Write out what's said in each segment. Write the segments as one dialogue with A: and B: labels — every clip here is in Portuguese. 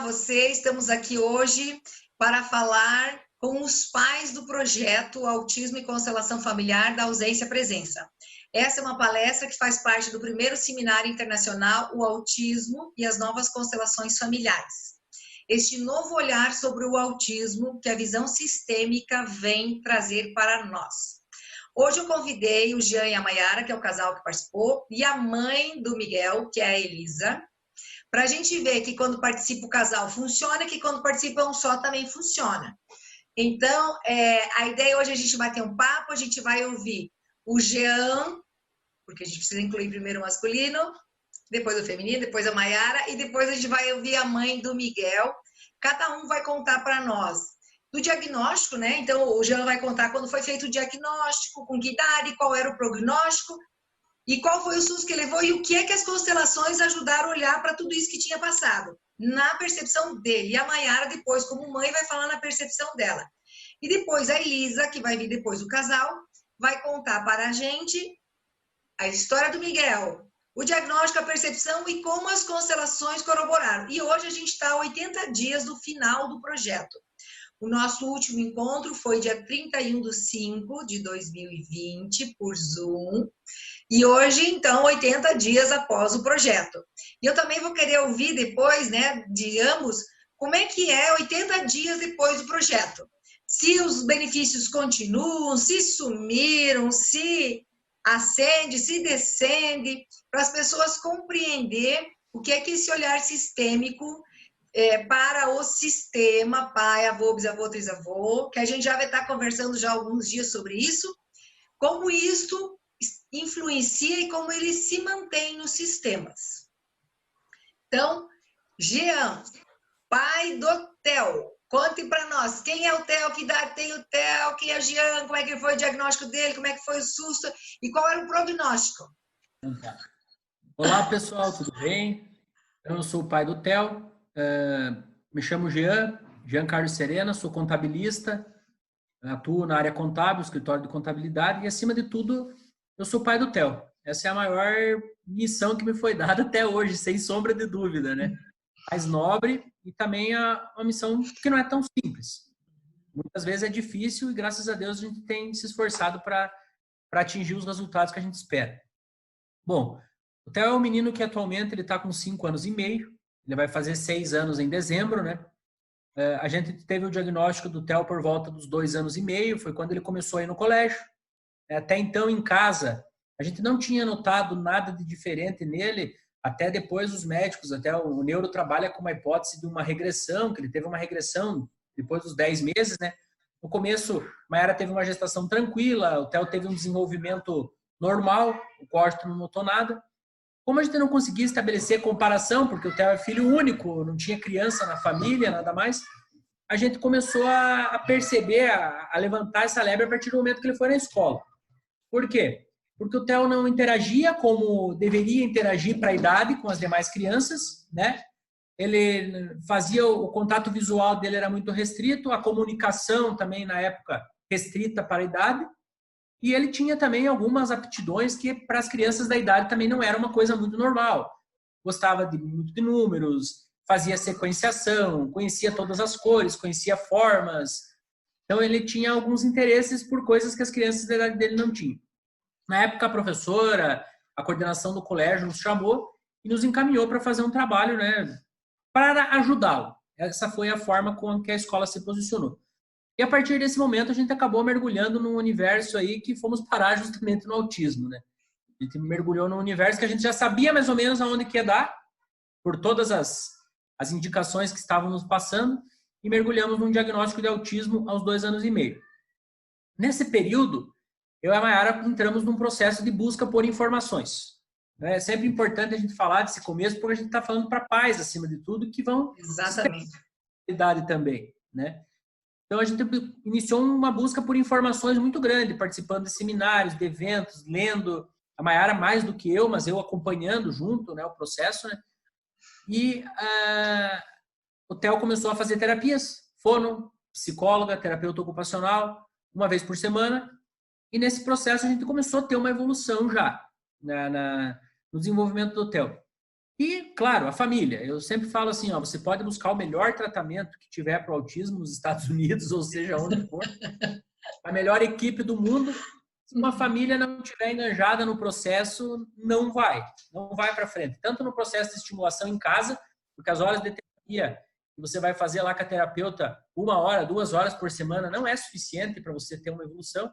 A: você. Estamos aqui hoje para falar com os pais do projeto Autismo e Constelação Familiar da Ausência à Presença. Essa é uma palestra que faz parte do primeiro seminário internacional, o Autismo e as Novas Constelações Familiares. Este novo olhar sobre o autismo que a visão sistêmica vem trazer para nós. Hoje eu convidei o Jean e a Mayara, que é o casal que participou, e a mãe do Miguel, que é a Elisa, para a gente ver que quando participa o casal funciona, que quando participa um só também funciona. Então, a ideia hoje é a gente bater um papo, a gente vai ouvir o Jean, porque a gente precisa incluir primeiro o masculino, depois o feminino, depois a Mayara, e depois a gente vai ouvir a mãe do Miguel. Cada um vai contar para nós do diagnóstico, né? Então, o Jean vai contar quando foi feito o diagnóstico, com que idade, qual era o prognóstico, e qual foi o susto que levou e o que é que as constelações ajudaram a olhar para tudo isso que tinha passado, na percepção dele. E a Mayara, depois, como mãe, vai falar na percepção dela. E depois a Elisa, que vai vir depois do casal, vai contar para a gente a história do Miguel, o diagnóstico, a percepção e como as constelações corroboraram. E hoje a gente está a 80 dias do final do projeto. O nosso último encontro foi dia 31/5/2020, por Zoom. E hoje, então, 80 dias após o projeto. E eu também vou querer ouvir depois, né, de ambos, como é que é 80 dias depois do projeto. Se os benefícios continuam, se sumiram, se acende, se descende, para as pessoas compreender o que é que esse olhar sistêmico para o sistema, pai, avô, bisavô, trisavô, que a gente já vai estar conversando já há alguns dias sobre isso, como isso influencia e como ele se mantém nos sistemas. Então, Jean, pai do Theo, conte para nós, quem é o Theo, que idade tem o Theo, quem é o Jean, como é que foi o diagnóstico dele, como é que foi o susto e qual era o prognóstico?
B: Olá, pessoal, tudo bem? Eu sou o pai do Theo, me chamo Jean Carlos Serena, sou contabilista, atuo na área contábil, escritório de contabilidade e, acima de tudo, eu sou pai do Theo. Essa é a maior missão que me foi dada até hoje, sem sombra de dúvida, né? Mais nobre e também uma missão que não é tão simples. Muitas vezes é difícil e, graças a Deus, a gente tem se esforçado para atingir os resultados que a gente espera. Bom, o Theo é um menino que atualmente ele está com 5 anos e meio, ele vai fazer 6 anos em dezembro, né? A gente teve o diagnóstico do Theo por volta dos 2 anos e meio, foi quando ele começou a ir no colégio. Até então, em casa, a gente não tinha notado nada de diferente nele, até depois os médicos, até o neuro trabalha com uma hipótese de uma regressão, que ele teve uma regressão depois dos 10 meses, né? No começo, Mayara teve uma gestação tranquila, o Theo teve um desenvolvimento normal, o corte não notou nada. Como a gente não conseguia estabelecer comparação, porque o Theo é filho único, não tinha criança na família, nada mais, a gente começou a perceber, a levantar essa lebre a partir do momento que ele foi na escola. Por quê? Porque o Theo não interagia como deveria interagir para a idade com as demais crianças, né? Ele fazia o contato visual dele era muito restrito, a comunicação também na época restrita para a idade, e ele tinha também algumas aptidões que para as crianças da idade também não era uma coisa muito normal. Gostava muito de números, fazia sequenciação, conhecia todas as cores, conhecia formas. Então ele tinha alguns interesses por coisas que as crianças da idade dele não tinham. Na época, a professora, a coordenação do colégio nos chamou e nos encaminhou para fazer um trabalho, né, para ajudá-lo. Essa foi a forma com que a escola se posicionou. E a partir desse momento, a gente acabou mergulhando num universo aí que fomos parar justamente no autismo, né? A gente mergulhou num universo que a gente já sabia mais ou menos aonde que ia dar, por todas as indicações que estavam nos passando, e mergulhamos num diagnóstico de autismo aos 2 anos e meio. Nesse período, eu e a Mayara entramos num processo de busca por informações. É sempre importante a gente falar desse começo, porque a gente está falando para pais, acima de tudo, que vão...
A: Exatamente.
B: ...idade também, né? Então, a gente iniciou uma busca por informações muito grande, participando de seminários, de eventos, lendo. A Mayara mais do que eu, mas eu acompanhando junto, né, o processo, né? E o Theo começou a fazer terapias, fono, psicóloga, terapeuta ocupacional, uma vez por semana. E nesse processo a gente começou a ter uma evolução já no desenvolvimento do Theo. E, claro, a família. Eu sempre falo assim, ó, você pode buscar o melhor tratamento que tiver para o autismo nos Estados Unidos, ou seja, onde for, a melhor equipe do mundo. Se uma família não estiver enganjada no processo, não vai para frente. Tanto no processo de estimulação em casa, porque as horas de terapia que você vai fazer lá com a terapeuta 1 hora, 2 horas por semana não é suficiente para você ter uma evolução.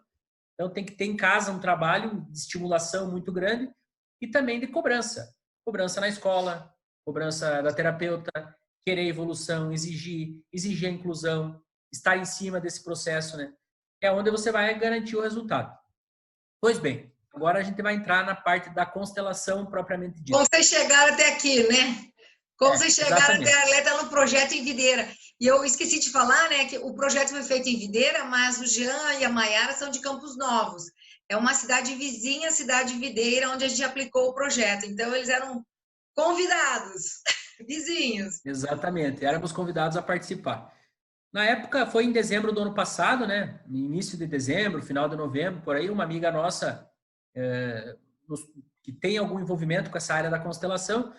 B: Então tem que ter em casa um trabalho de estimulação muito grande e também de cobrança. Cobrança na escola, cobrança da terapeuta, querer evolução, exigir a inclusão, estar em cima desse processo, né? É onde você vai garantir o resultado. Pois bem, agora a gente vai entrar na parte da constelação propriamente dita.
A: Como vocês chegaram até aqui, né? Como vocês chegaram até a Arleta no projeto em Videira. E eu esqueci de falar, né, que o projeto foi feito em Videira, mas o Jean e a Maiara são de Campos Novos. É uma cidade vizinha à cidade de Videira, onde a gente aplicou o projeto. Então, eles eram convidados, vizinhos.
B: Exatamente, éramos convidados a participar. Na época, foi em dezembro do ano passado, né? No início de dezembro, final de novembro, por aí, uma amiga nossa que tem algum envolvimento com essa área da constelação,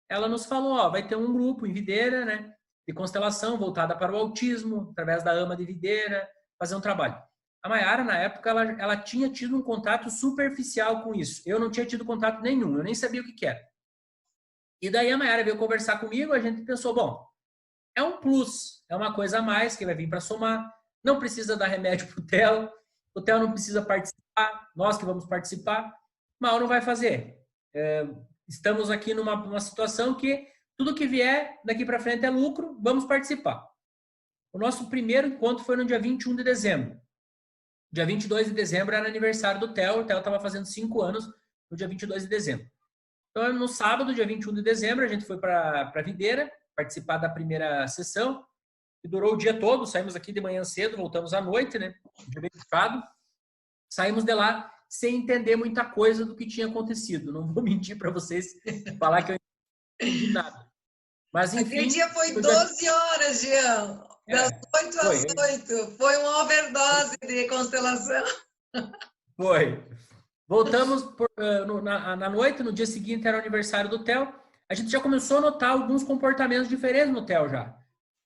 B: ela nos falou, ó, vai ter um grupo em Videira, né? De constelação voltada para o autismo, através da AMA de Videira, fazer um trabalho. A Maiara, na época, ela tinha tido um contato superficial com isso. Eu não tinha tido contato nenhum, eu nem sabia o que era. E daí a Maiara veio conversar comigo, a gente pensou, bom, é um plus, é uma coisa a mais que vai vir para somar, não precisa dar remédio para o Theo não precisa participar, nós que vamos participar, mal não vai fazer. Estamos aqui numa situação que tudo que vier daqui para frente é lucro, vamos participar. O nosso primeiro encontro foi no dia 21 de dezembro. Dia 22 de dezembro era aniversário do Theo, o Theo estava fazendo 5 anos no dia 22 de dezembro. Então, no sábado, dia 21 de dezembro, a gente foi para Videira, participar da primeira sessão, que durou o dia todo, saímos aqui de manhã cedo, voltamos à noite, né? Um dia bem puxado. Saímos de lá sem entender muita coisa do que tinha acontecido. Não vou mentir para vocês, falar que eu não entendi nada. Mas, enfim...
A: Aquele dia foi 12 horas, Jean. Das 8 às 8. Foi uma overdose de constelação.
B: Foi. Voltamos na noite, no dia seguinte era o aniversário do Theo. A gente já começou a notar alguns comportamentos diferentes no Theo já.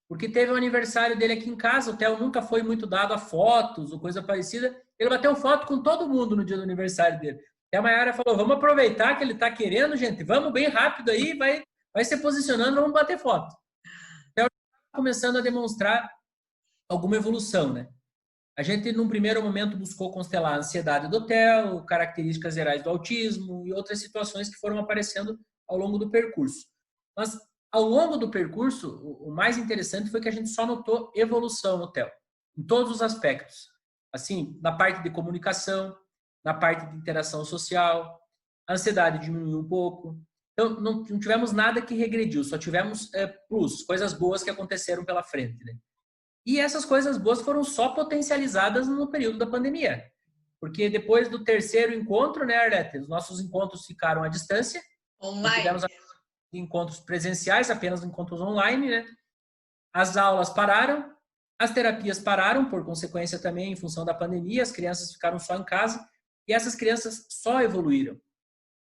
B: Porque teve o aniversário dele aqui em casa, o Theo nunca foi muito dado a fotos ou coisa parecida. Ele bateu foto com todo mundo no dia do aniversário dele. E a Maiara falou, vamos aproveitar que ele está querendo, gente, vamos bem rápido aí, vai se posicionando, vamos bater foto. O Theo está começando a demonstrar alguma evolução, né? A gente, num primeiro momento, buscou constelar a ansiedade do Theo, características gerais do autismo e outras situações que foram aparecendo ao longo do percurso. Mas, ao longo do percurso, o mais interessante foi que a gente só notou evolução no Theo, em todos os aspectos. Assim, na parte de comunicação, na parte de interação social, a ansiedade diminuiu um pouco. Então, não tivemos nada que regrediu, só tivemos plus, coisas boas que aconteceram pela frente, né? E essas coisas boas foram só potencializadas no período da pandemia. Porque depois do terceiro encontro, né, Arlete? Os nossos encontros ficaram à distância.
A: Online.
B: Tivemos encontros presenciais, apenas encontros online, né? As aulas pararam, as terapias pararam, por consequência também, em função da pandemia, as crianças ficaram só em casa e essas crianças só evoluíram.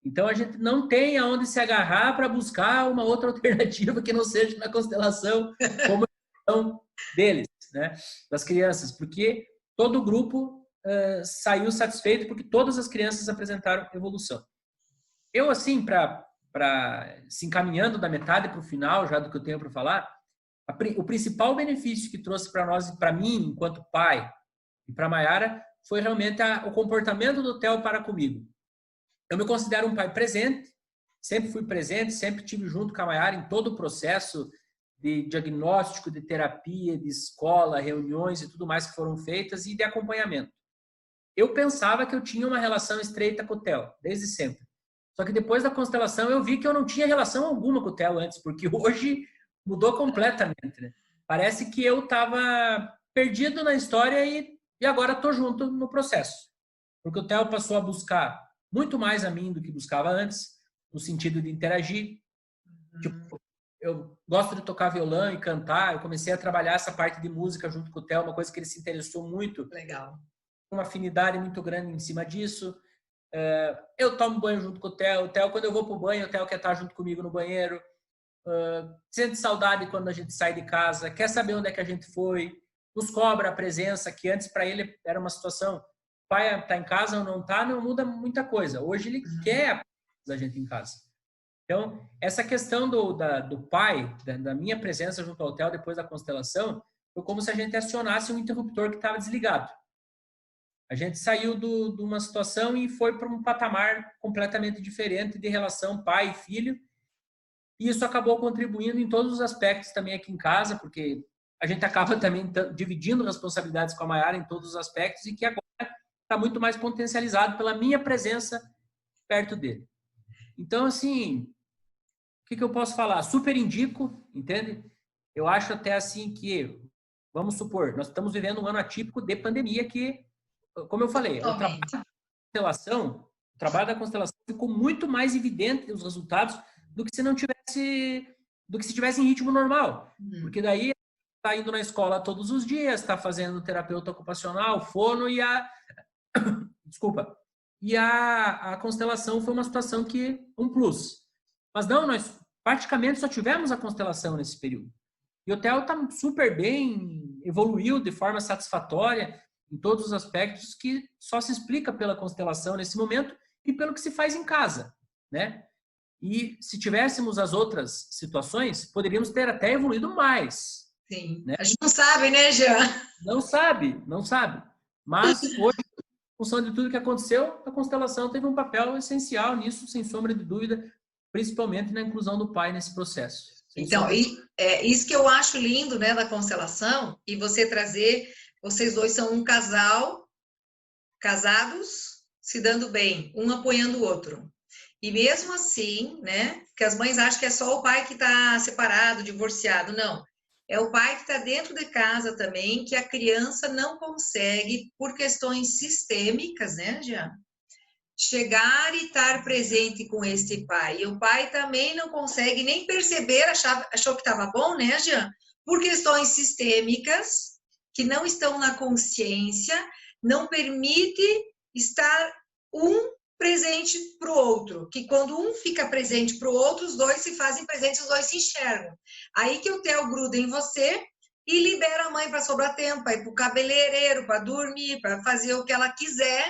B: Então, a gente não tem aonde se agarrar para buscar uma outra alternativa que não seja na constelação, como deles, né, das crianças, porque todo o grupo saiu satisfeito porque todas as crianças apresentaram evolução. Eu, assim, para se encaminhando da metade para o final, já do que eu tenho para falar, o principal benefício que trouxe para nós e para mim, enquanto pai, e para a Maiara, foi realmente o comportamento do Theo para comigo. Eu me considero um pai presente, sempre fui presente, sempre estive junto com a Maiara em todo o processo de diagnóstico, de terapia, de escola, reuniões e tudo mais que foram feitas e de acompanhamento. Eu pensava que eu tinha uma relação estreita com o Theo, desde sempre. Só que depois da constelação eu vi que eu não tinha relação alguma com o Theo antes, porque hoje mudou completamente, né? Parece que eu estava perdido na história e agora estou junto no processo. Porque o Theo passou a buscar muito mais a mim do que buscava antes, no sentido de interagir. Tipo, eu gosto de tocar violão e cantar, eu comecei a trabalhar essa parte de música junto com o Theo, uma coisa que ele se interessou muito.
A: Legal.
B: Uma afinidade muito grande em cima disso. Eu tomo banho junto com o Theo, quando eu vou pro banho, o Theo quer estar junto comigo no banheiro. Sente saudade quando a gente sai de casa, quer saber onde é que a gente foi, nos cobra a presença, que antes para ele era uma situação, o pai está em casa ou não está, não muda muita coisa. Hoje ele quer a presença da gente em casa. Então, essa questão do pai, da minha presença junto ao Theo depois da constelação, foi como se a gente acionasse um interruptor que estava desligado. A gente saiu de uma situação e foi para um patamar completamente diferente de relação pai e filho. E isso acabou contribuindo em todos os aspectos também aqui em casa, porque a gente acaba também dividindo responsabilidades com a Mayara em todos os aspectos e que agora está muito mais potencializado pela minha presença perto dele. Então, assim, o que eu posso falar? Super indico, entende? Eu acho até assim que, vamos supor, nós estamos vivendo um ano atípico de pandemia que, como eu falei, o trabalho da constelação ficou muito mais evidente os resultados do que se tivesse em ritmo normal. Porque daí está indo na escola todos os dias, está fazendo terapeuta ocupacional, fono e desculpa. E a constelação foi uma situação um plus. Mas não, nós praticamente só tivemos a constelação nesse período. E o Theo está super bem, evoluiu de forma satisfatória em todos os aspectos que só se explica pela constelação nesse momento e pelo que se faz em casa, né? E se tivéssemos as outras situações, poderíamos ter até evoluído mais.
A: Sim. Né? A gente não sabe, né, Jean?
B: Não sabe. Mas hoje, em função de tudo que aconteceu, a constelação teve um papel essencial nisso, sem sombra de dúvida, principalmente na inclusão do pai nesse processo.
A: Então, isso que eu acho lindo, né, da constelação, e você trazer, vocês dois são um casal, casados, se dando bem, um apoiando o outro. E mesmo assim, né, que as mães acham que é só o pai que está separado, divorciado, não. É o pai que está dentro de casa também, que a criança não consegue, por questões sistêmicas, né, Jean? Chegar e estar presente com esse pai. E o pai também não consegue nem perceber, achou que estava bom, né, Jean? Por questões sistêmicas, que não estão na consciência, não permite estar presente para o outro, que quando um fica presente para o outro, os dois se fazem presentes, os dois se enxergam. Aí que o Theo gruda em você e libera a mãe para sobrar tempo, para ir para o cabeleireiro, para dormir, para fazer o que ela quiser,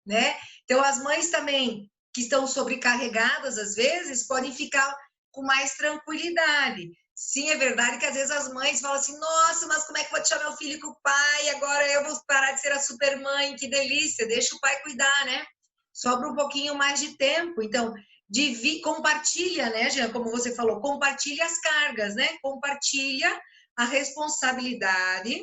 A: né? Então, as mães também, que estão sobrecarregadas, às vezes, podem ficar com mais tranquilidade. Sim, é verdade que às vezes as mães falam assim, nossa, mas como é que eu vou deixar meu filho com o pai? Agora eu vou parar de ser a super mãe, que delícia, deixa o pai cuidar, né? Sobra um pouquinho mais de tempo. Então, compartilha, né, Jean? Como você falou, compartilha as cargas, né? Compartilha a responsabilidade.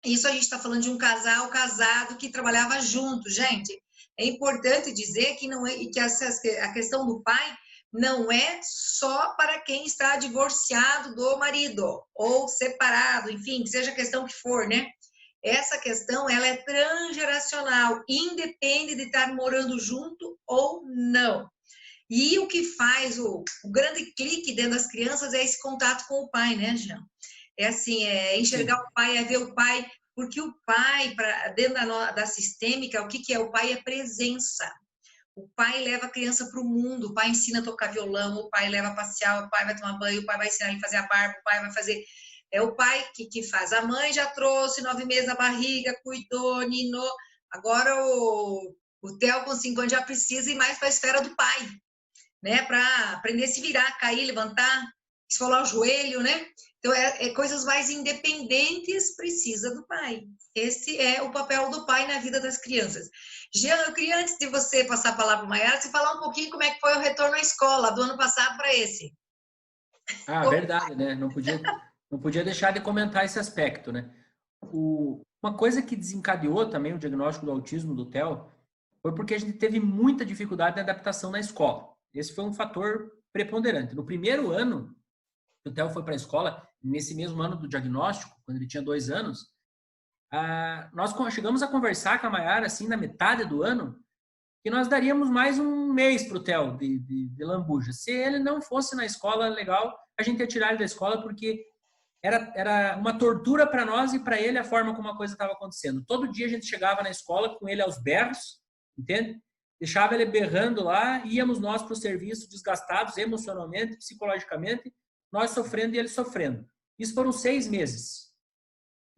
A: Isso a gente está falando de um casal casado que trabalhava junto, gente. É importante dizer que não é que a questão do pai não é só para quem está divorciado do marido ou separado, enfim, seja a questão que for, né? Essa questão, ela é transgeracional, independe de estar morando junto ou não. E o que faz o grande clique dentro das crianças é esse contato com o pai, né, Jean? É assim, é enxergar o pai, é ver o pai, porque o pai, dentro da sistêmica, o que é? O pai é presença. O pai leva a criança para o mundo, o pai ensina a tocar violão, o pai leva a passear, o pai vai tomar banho, o pai vai ensinar ele a fazer a barba, o pai vai fazer... É o pai que faz. A mãe já trouxe 9 meses na barriga, cuidou, ninou. Agora o Theo com 5 anos já precisa ir mais para a esfera do pai, né? Para aprender a se virar, cair, levantar, esfolar o joelho, né? Então, coisas mais independentes precisa do pai. Esse é o papel do pai na vida das crianças. Jean, eu queria, antes de você passar a palavra para a Mayara, você falar um pouquinho como é que foi o retorno à escola do ano passado para esse.
B: Ah, verdade, né? Não podia deixar de comentar esse aspecto, né? Uma coisa que desencadeou também o diagnóstico do autismo do Theo foi porque a gente teve muita dificuldade na adaptação na escola. Esse foi um fator preponderante. No primeiro ano que o Theo foi para a escola, nesse mesmo ano do diagnóstico, quando ele tinha 2 anos, nós chegamos a conversar com a Mayara, assim, na metade do ano, que nós daríamos mais um mês para o Theo de lambuja. Se ele não fosse na escola legal, a gente ia tirar ele da escola, porque era uma tortura para nós e para ele a forma como a coisa estava acontecendo. Todo dia a gente chegava na escola com ele aos berros, entende? deixava ele berrando lá, íamos nós para o serviço desgastados emocionalmente, psicologicamente, nós sofrendo e ele sofrendo. Isso foram 6 meses.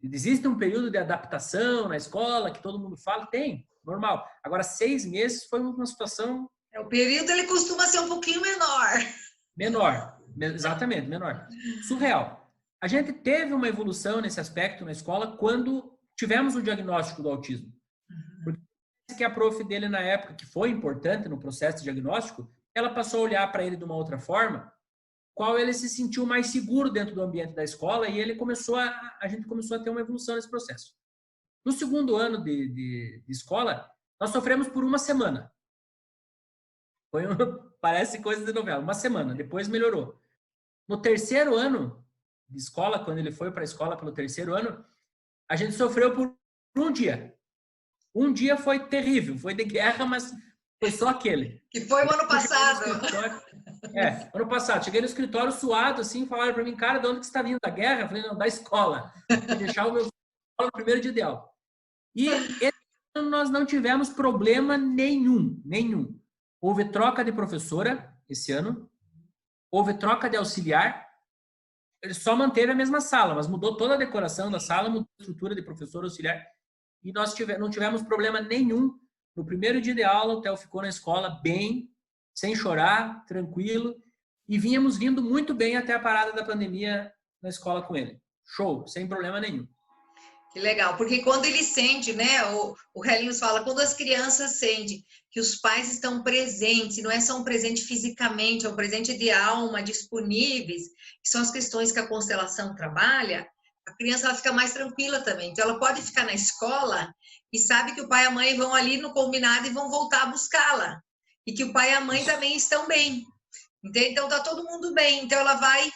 B: Existe um período de adaptação na escola, que todo mundo fala? Tem, normal. Agora, 6 meses foi uma situação...
A: O período ele costuma ser um pouquinho menor.
B: Menor, exatamente, menor. Surreal. A gente teve uma evolução nesse aspecto na escola quando tivemos o diagnóstico do autismo. Porque que a prof dele na época, que foi importante no processo de diagnóstico, ela passou a olhar para ele de uma outra forma, qual ele se sentiu mais seguro dentro do ambiente da escola e ele a gente começou a ter uma evolução nesse processo. No segundo ano de escola, nós sofremos por uma semana. Parece coisa de novela, uma semana, depois melhorou. No terceiro ano de escola, quando ele foi para a escola pelo terceiro ano, a gente sofreu por um dia. Um dia foi terrível, foi de guerra, mas foi só aquele.
A: Que foi o ano passado.
B: Ano passado. Cheguei no escritório suado, assim, falaram para mim, cara, de onde que você está vindo? Da guerra? Eu falei, não, da escola. Vou deixar o meu filho no primeiro dia de aula. E esse ano nós não tivemos problema nenhum. Houve troca de professora esse ano, houve troca de auxiliar, ele só manteve a mesma sala, mas mudou toda a decoração da sala, mudou a estrutura de professor auxiliar, e nós não tivemos problema nenhum. No primeiro dia de aula, o Theo ficou na escola bem, sem chorar, tranquilo, e vínhamos vindo muito bem até a parada da pandemia na escola com ele. Show, sem problema nenhum.
A: Que legal, porque quando ele sente, né, o Relinhos fala, quando as crianças sentem que os pais estão presentes, não é só um presente fisicamente, é um presente de alma, disponíveis, que são as questões que a constelação trabalha, a criança ela fica mais tranquila também. Então, ela pode ficar na escola e sabe que o pai e a mãe vão ali no combinado e vão voltar a buscá-la. E que o pai e a mãe também estão bem. Então, tá todo mundo bem. Então, ela vai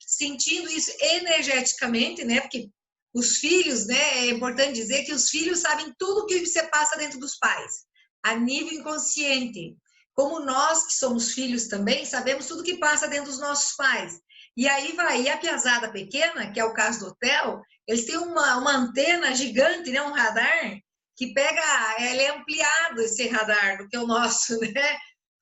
A: sentindo isso energeticamente, né? Porque os filhos, né? É importante dizer que os filhos sabem tudo o que você passa dentro dos pais, a nível inconsciente. Como nós, que somos filhos também, sabemos tudo que passa dentro dos nossos pais. E aí vai, e a piazada pequena, que é o caso do hotel, eles têm uma antena gigante, né? Um radar, que pega, ele é ampliado esse radar do que o nosso, né?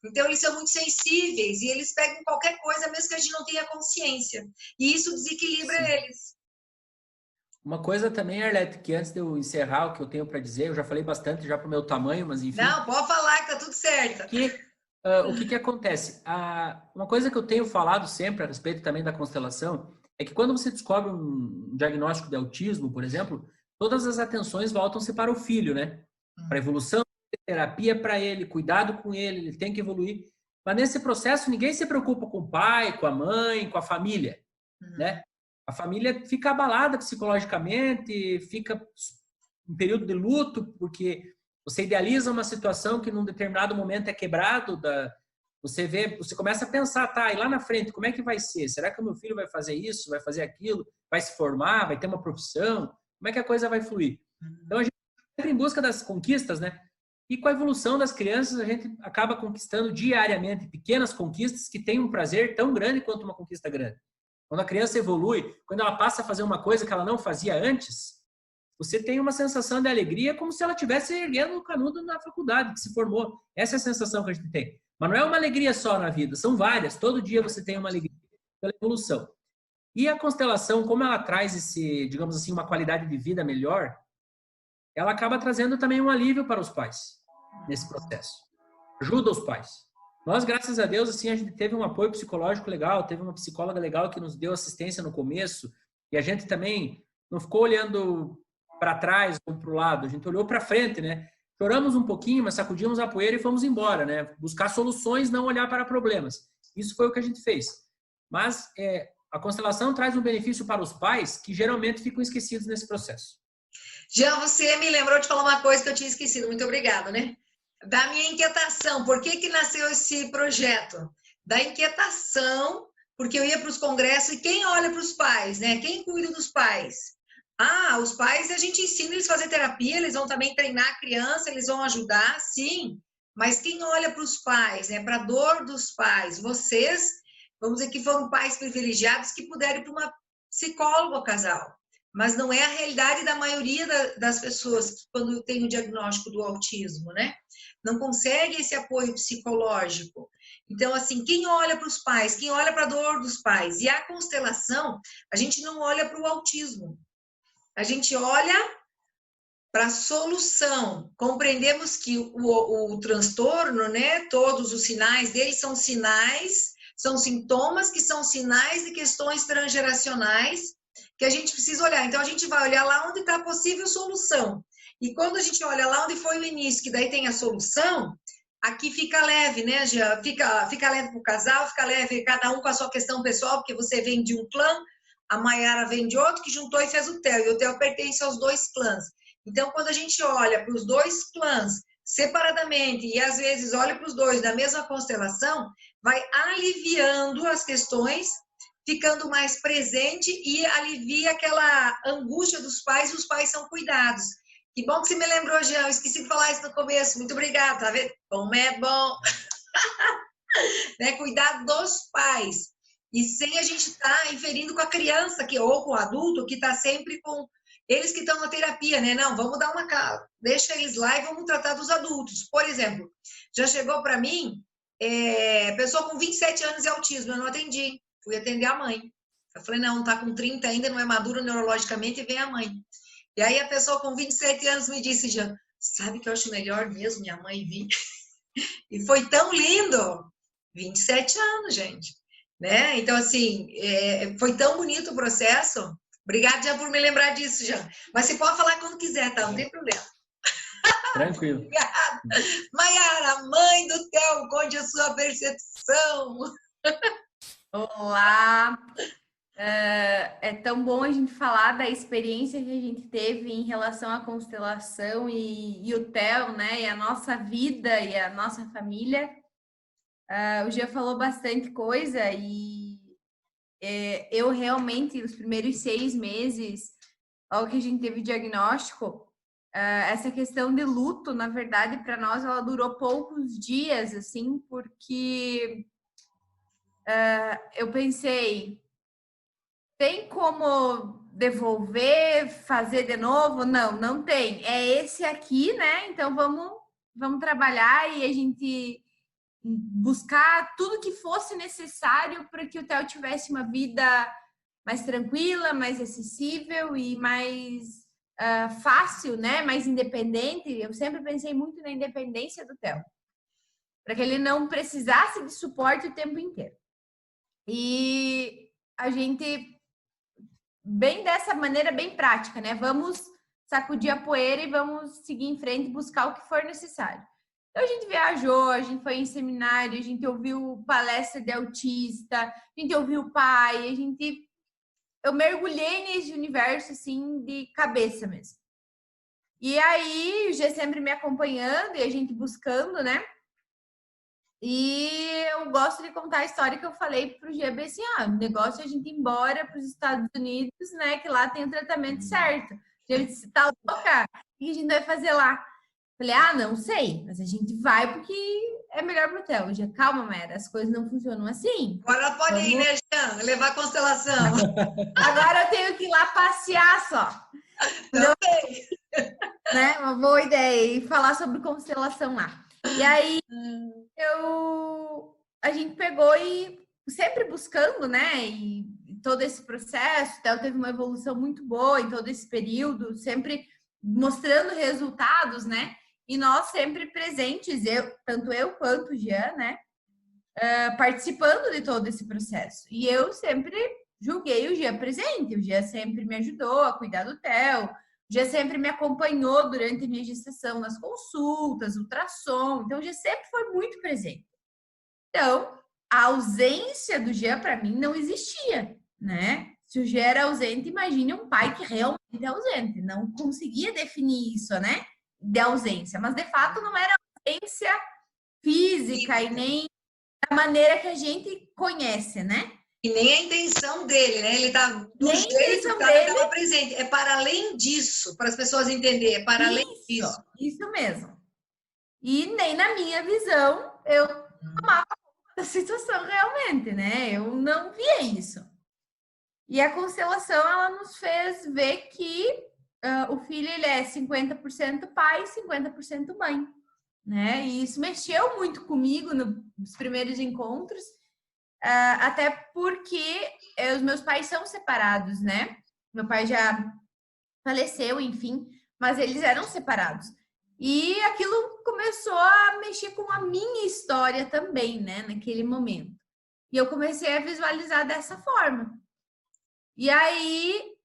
A: Então, eles são muito sensíveis e eles pegam qualquer coisa, mesmo que a gente não tenha consciência. E isso desequilibra eles.
B: Uma coisa também, Arlete, que antes de eu encerrar o que eu tenho para dizer, eu já falei bastante já para o meu tamanho, mas enfim...
A: Não, pode falar que tá tudo certo.
B: O que acontece? Uma coisa que eu tenho falado sempre a respeito também da constelação é que quando você descobre um diagnóstico de autismo, por exemplo, todas as atenções voltam-se para o filho, né? Para a evolução, terapia para ele, cuidado com ele tem que evoluir. Mas nesse processo, ninguém se preocupa com o pai, com a mãe, com a família, né? A família fica abalada psicologicamente, fica em período de luto, porque você idealiza uma situação que num determinado momento é quebrado, você começa a pensar, tá, e lá na frente, como é que vai ser? Será que o meu filho vai fazer isso, vai fazer aquilo, vai se formar, vai ter uma profissão? Como é que a coisa vai fluir? Então, a gente sempre em busca das conquistas, né? E com a evolução das crianças, a gente acaba conquistando diariamente pequenas conquistas que têm um prazer tão grande quanto uma conquista grande. Quando a criança evolui, quando ela passa a fazer uma coisa que ela não fazia antes, você tem uma sensação de alegria como se ela estivesse erguendo o canudo na faculdade, que se formou. Essa é a sensação que a gente tem. Mas não é uma alegria só na vida, são várias. Todo dia você tem uma alegria pela evolução. E a constelação, como ela traz digamos assim, uma qualidade de vida melhor, ela acaba trazendo também um alívio para os pais nesse processo. Ajuda os pais. Nós, graças a Deus, assim, a gente teve um apoio psicológico legal, teve uma psicóloga legal que nos deu assistência no começo, e a gente também não ficou olhando para trás ou para o lado, a gente olhou para frente, né? Choramos um pouquinho, mas sacudimos a poeira e fomos embora, né? Buscar soluções, não olhar para problemas. Isso foi o que a gente fez. Mas a constelação traz um benefício para os pais que geralmente ficam esquecidos nesse processo.
A: Jean, você me lembrou de falar uma coisa que eu tinha esquecido. Muito obrigada, né? Da minha inquietação. Por que nasceu esse projeto? Da inquietação, porque eu ia para os congressos e quem olha para os pais, né? Quem cuida dos pais? Os pais, a gente ensina eles a fazer terapia, eles vão também treinar a criança, eles vão ajudar, sim. Mas quem olha para os pais, né? Para a dor dos pais? Vocês, vamos dizer que foram pais privilegiados que puderam ir para uma psicóloga casal. mas não é a realidade da maioria das pessoas quando tem o diagnóstico do autismo, né? Não consegue esse apoio psicológico. Então, assim, quem olha para os pais, quem olha para a dor dos pais, e a constelação, a gente não olha para o autismo, a gente olha para a solução. Compreendemos que o transtorno, né, todos os sinais dele são sinais, são sintomas que são sinais de questões transgeracionais que a gente precisa olhar. Então, a gente vai olhar lá onde está a possível solução. E quando a gente olha lá onde foi o início, que daí tem a solução, aqui fica leve, né, Jean? Fica leve para o casal, fica leve cada um com a sua questão pessoal, porque você vem de um clã, a Maiara vem de outro, que juntou e fez o TEL, e o TEL pertence aos dois clãs. Então, quando a gente olha para os dois clãs separadamente e às vezes olha para os dois da mesma constelação, vai aliviando as questões, ficando mais presente e alivia aquela angústia dos pais, e os pais são cuidados. Que bom que você me lembrou, Jean, eu esqueci de falar isso no começo, muito obrigada, tá vendo? Como é bom! Né? Cuidar dos pais, e sem a gente estar inferindo com a criança, ou com o adulto, que está sempre com eles que estão na terapia, né? Não, vamos dar uma calma, deixa eles lá e vamos tratar dos adultos. Por exemplo, já chegou para mim, pessoa com 27 anos de autismo, eu não atendi, fui atender a mãe. Eu falei, não, tá com 30 ainda, não é maduro neurologicamente, e vem a mãe. E aí a pessoa com 27 anos me disse, já, sabe que eu acho melhor mesmo minha mãe vir? E foi tão lindo, 27 anos, gente. Né? Então, assim, foi tão bonito o processo. Obrigada, Jean, por me lembrar disso, Jean. Mas você pode falar quando quiser, tá? Não tem problema.
B: Tranquilo.
A: Obrigada. Maiara, mãe do Theo, conte a sua percepção.
C: Olá! É tão bom a gente falar da experiência que a gente teve em relação à constelação e o Theo, né? E a nossa vida e a nossa família. O Jean falou bastante coisa e eu realmente, os primeiros 6 meses, logo que a gente teve diagnóstico, essa questão de luto, na verdade, para nós, ela durou poucos dias, assim, porque eu pensei, tem como devolver, fazer de novo? Não, não tem. É esse aqui, né? Então vamos trabalhar e a gente buscar tudo que fosse necessário para que o Theo tivesse uma vida mais tranquila, mais acessível e mais fácil, né? Mais independente. Eu sempre pensei muito na independência do Theo, para que ele não precisasse de suporte o tempo inteiro. E a gente, bem dessa maneira, bem prática, né? Vamos sacudir a poeira e vamos seguir em frente e buscar o que for necessário. Então, a gente viajou, a gente foi em seminário, a gente ouviu palestra de autista, a gente ouviu o pai, eu mergulhei nesse universo, assim, de cabeça mesmo. E aí, o G sempre me acompanhando e a gente buscando, né? E eu gosto de contar a história que eu falei pro GB assim, o negócio é a gente ir embora para os Estados Unidos, né? Que lá tem o tratamento certo. Ele disse, tá louca? O que a gente vai fazer lá? Falei, não sei, mas a gente vai porque é melhor pro Theo. Já, calma, Mera, as coisas não funcionam assim.
A: Agora pode ir, né, Jean? Levar a constelação.
C: Agora eu tenho que ir lá passear só.
A: Também.
C: Né? Uma boa ideia. E falar sobre constelação lá. E aí, a gente pegou e sempre buscando, né? E todo esse processo, o Theo teve uma evolução muito boa em todo esse período, sempre mostrando resultados, né? E nós sempre presentes, tanto eu quanto o Jean, né? Participando de todo esse processo. E eu sempre julguei o Jean presente. O Jean sempre me ajudou a cuidar do Theo. O Jean sempre me acompanhou durante a minha gestação nas consultas, ultrassom. Então, o Jean sempre foi muito presente. Então, a ausência do Jean, para mim, não existia, né? Se o Jean era ausente, imagine um pai que realmente é ausente. Não conseguia definir isso, né? De ausência. Mas, de fato, não era ausência física e nem da maneira que a gente conhece, né?
A: E nem a intenção dele, né? Ele tá do
C: nem
A: jeito que estava presente. É para além disso, para as pessoas entenderem, é para além disso.
C: Isso mesmo. E nem na minha visão eu tomava conta da situação realmente, né? Eu não via isso. E a constelação, ela nos fez ver que o filho, ele é 50% pai, 50% mãe, né? E isso mexeu muito comigo nos primeiros encontros, até porque os meus pais são separados, né? Meu pai já faleceu, enfim, mas eles eram separados. E aquilo começou a mexer com a minha história também, né? Naquele momento. E eu comecei a visualizar dessa forma. E aí,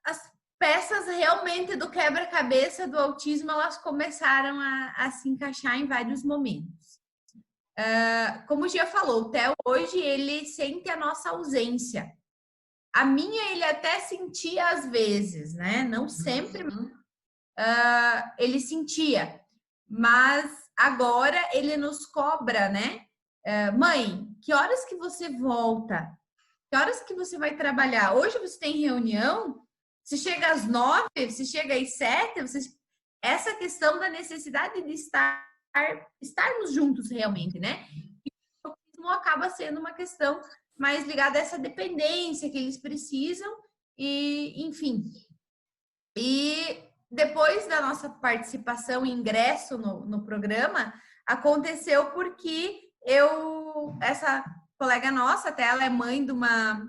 C: as peças realmente do quebra-cabeça do autismo, elas começaram a se encaixar em vários momentos. Como o Gia falou, o Theo hoje, ele sente a nossa ausência. A minha, ele até sentia às vezes, né? Não sempre, ele sentia. Mas agora ele nos cobra, né? Mãe, que horas que você volta? Que horas que você vai trabalhar? Hoje você tem reunião? Você chega às 9? Você chega às 7? Essa questão da necessidade de estarmos juntos realmente, né? O autismo acaba sendo uma questão mais ligada a essa dependência que eles precisam e, enfim. E depois da nossa participação e ingresso no programa, aconteceu porque essa colega nossa, até ela é mãe de uma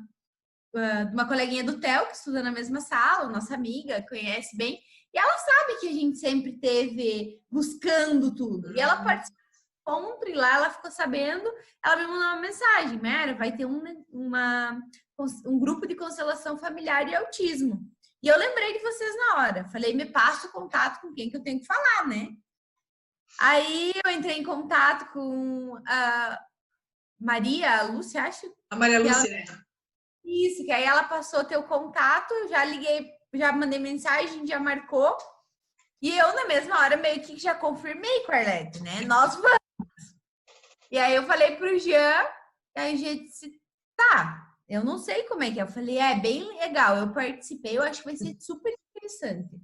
C: coleguinha do Theo, que estuda na mesma sala, nossa amiga, conhece bem, e ela sabe que a gente sempre teve buscando tudo. E ela participou do encontro e lá ela ficou sabendo, ela me mandou uma mensagem, Mera, vai ter um grupo de constelação familiar e autismo. E eu lembrei de vocês na hora. Falei, me passa o contato com quem que eu tenho que falar, né? Aí eu entrei em contato com a Maria Lúcia, acho.
A: A Maria Lúcia.
C: Isso, que aí ela passou teu contato, eu já liguei, já mandei mensagem, já marcou. E eu, na mesma hora, meio que já confirmei com a Arlete, né? Nós vamos. E aí eu falei pro Jean, e aí a gente disse, tá, eu não sei como é que é. Eu falei, bem legal, eu participei, eu acho que vai ser super interessante.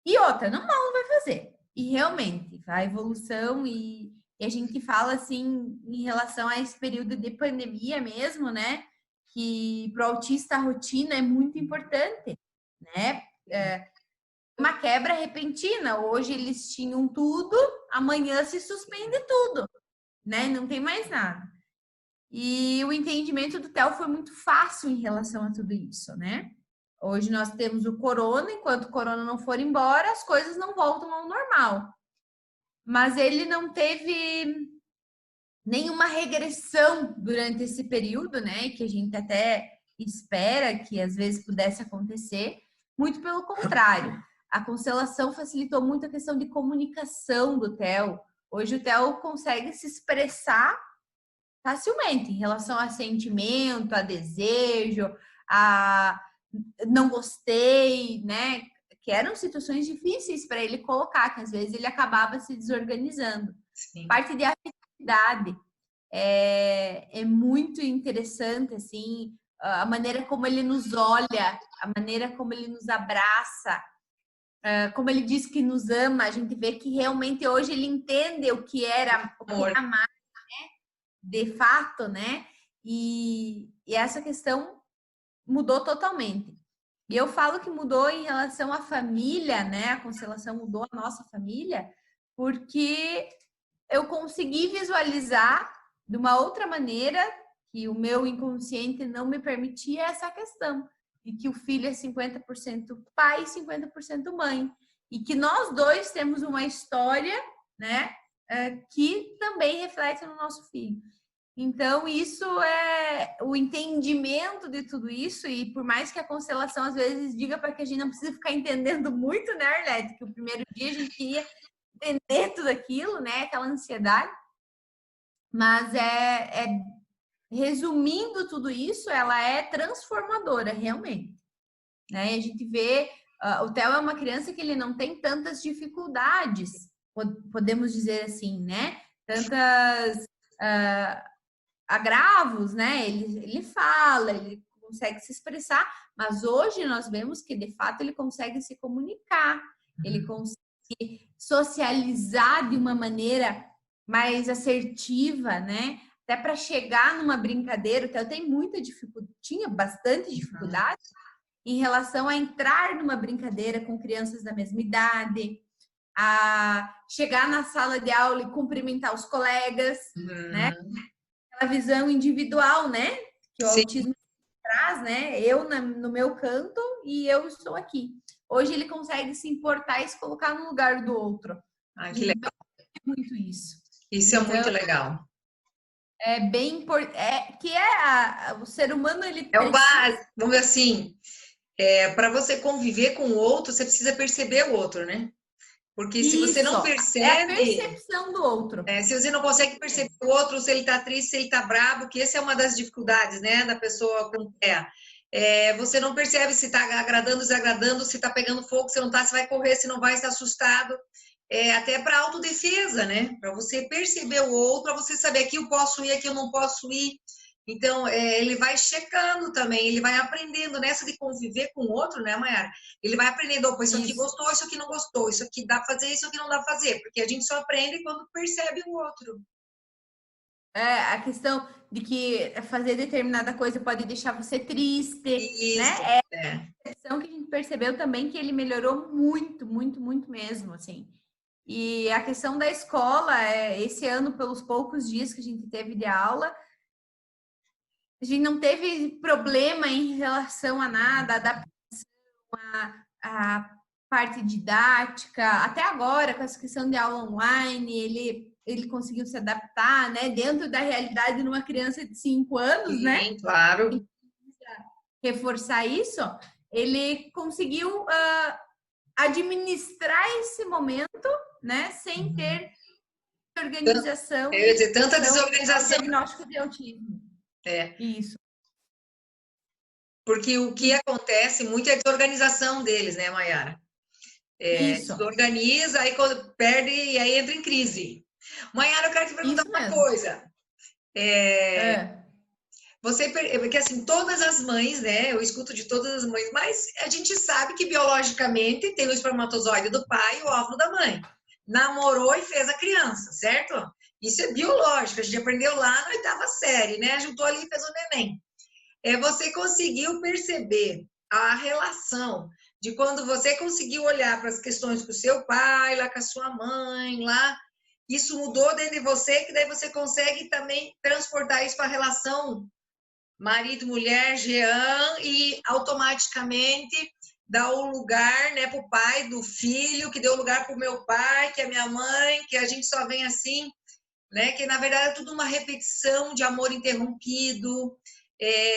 C: E outra, não vai fazer. E realmente, a evolução e a gente fala assim, em relação a esse período de pandemia mesmo, né? Que para o autista a rotina é muito importante, né? Uma quebra repentina. Hoje eles tinham tudo, amanhã se suspende tudo, né? Não tem mais nada. E o entendimento do Theo foi muito fácil em relação a tudo isso, né? Hoje nós temos o corona, enquanto o corona não for embora, as coisas não voltam ao normal. Mas ele não teve nenhuma regressão durante esse período, né? Que a gente até espera que às vezes pudesse acontecer. Muito pelo contrário. A constelação facilitou muito a questão de comunicação do Theo. Hoje o Theo consegue se expressar facilmente em relação a sentimento, a desejo, a não gostei, né? Que eram situações difíceis para ele colocar, que às vezes ele acabava se desorganizando. Sim. Parte de afetividade é muito interessante, assim, a maneira como ele nos olha, a maneira como ele nos abraça, como ele diz que nos ama, a gente vê que realmente hoje ele entende o que era amar, né? De fato, né? E essa questão mudou totalmente. E eu falo que mudou em relação à família, né? A constelação mudou a nossa família, porque eu consegui visualizar de uma outra maneira que o meu inconsciente não me permitia essa questão. E que o filho é 50% pai e 50% mãe. E que nós dois temos uma história, né? Que também reflete no nosso filho. Então, isso é o entendimento de tudo isso, e por mais que a constelação às vezes diga para que a gente não precisa ficar entendendo muito, né, Arlete? Que o primeiro dia a gente queria entender tudo aquilo, né? Aquela ansiedade. Mas resumindo tudo isso, ela é transformadora, realmente. Né? A gente vê, o Theo é uma criança que ele não tem tantas dificuldades, podemos dizer assim, né? Tantas... agravos, né? Ele fala, ele consegue se expressar, mas hoje nós vemos que de fato ele consegue se comunicar, ele consegue socializar de uma maneira mais assertiva, né? até para chegar numa brincadeira, então eu tenho muita dificuldade, tinha bastante dificuldade em relação a entrar numa brincadeira com crianças da mesma idade, a chegar na sala de aula e cumprimentar os colegas, né? Aquela visão individual, né? Que o autismo traz, né? Eu no meu canto e eu estou aqui. Hoje ele consegue se importar e se colocar no lugar do outro.
A: Que legal.
C: Muito isso.
A: Isso é muito legal.
C: É bem importante. O ser humano, ele
A: é o básico. Vamos ver assim, para você conviver com o outro, você precisa perceber o outro, né? Porque se você não percebe...
C: É a percepção do outro.
A: Se você não consegue perceber o outro, se ele tá triste, se ele tá bravo, que essa é uma das dificuldades, né, da pessoa com TEA. Você não percebe se tá agradando, desagradando, se tá pegando fogo, se não tá, se vai correr, se não vai, se tá assustado. Até para autodefesa, né? Para você perceber o outro, para você saber aqui eu posso ir, aqui eu não posso ir. Então, ele vai checando também, ele vai aprendendo nessa de conviver com o outro, né, Mayara? Ele vai aprendendo, opa, isso aqui gostou, isso aqui não gostou, isso aqui dá pra fazer, isso aqui não dá pra fazer, porque a gente só aprende quando percebe o outro.
C: A questão de que fazer determinada coisa pode deixar você triste,
A: isso,
C: né? A questão que a gente percebeu também que ele melhorou muito, muito, muito mesmo, assim. E a questão da escola, esse ano, pelos poucos dias que a gente teve de aula, a gente não teve problema em relação a nada, adaptação, a parte didática. Até agora, com essa questão de aula online, ele conseguiu se adaptar, né? Dentro da realidade de uma criança de 5 anos,
A: sim,
C: né?
A: Claro.
C: Reforçar isso, ele conseguiu administrar esse momento, né? Sem ter organização.
A: Tanta desorganização.
C: Diagnóstico de autismo. Isso.
A: Porque o que acontece muito é a desorganização deles, né, Mayara?
C: Isso.
A: Desorganiza, aí quando perde, e aí entra em crise. Mayara, eu quero te perguntar uma coisa. Porque assim, todas as mães, né? Eu escuto de todas as mães, mas a gente sabe que biologicamente tem o espermatozoide do pai e o óvulo da mãe. Namorou e fez a criança, certo? Isso é biológico, a gente aprendeu lá na 8ª série, né? Juntou ali e fez o neném. Você conseguiu perceber a relação de quando você conseguiu olhar para as questões com o seu pai, lá com a sua mãe, lá, isso mudou dentro de você, que daí você consegue também transportar isso para a relação marido, mulher, Jean, e automaticamente dá o lugar, né, para o pai do filho, que deu lugar para o meu pai, que é minha mãe, que a gente só vem assim, né, que na verdade é tudo uma repetição de amor interrompido,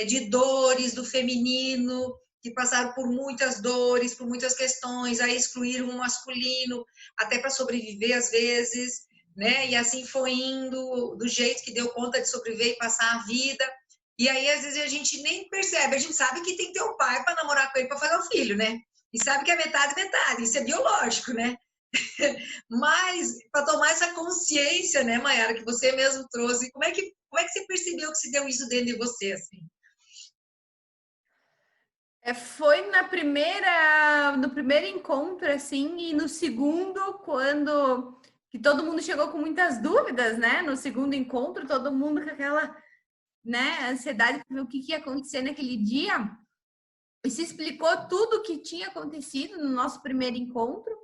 A: de dores do feminino, que passaram por muitas dores, por muitas questões, aí excluíram o masculino, até para sobreviver às vezes, né? E assim foi indo, do jeito que deu conta de sobreviver e passar a vida. E aí, às vezes, a gente nem percebe, a gente sabe que tem que ter o pai para namorar com ele para fazer o filho, né? E sabe que é metade, isso é biológico, né? Mas, para tomar essa consciência, né, Mayara, que você mesmo trouxe, como é que você percebeu que se deu isso dentro de você, assim?
C: Foi no primeiro encontro, assim, e no segundo, quando que todo mundo chegou com muitas dúvidas, né? No segundo encontro, todo mundo com aquela, né, ansiedade para ver o que ia acontecer naquele dia. E se explicou tudo o que tinha acontecido no nosso primeiro encontro.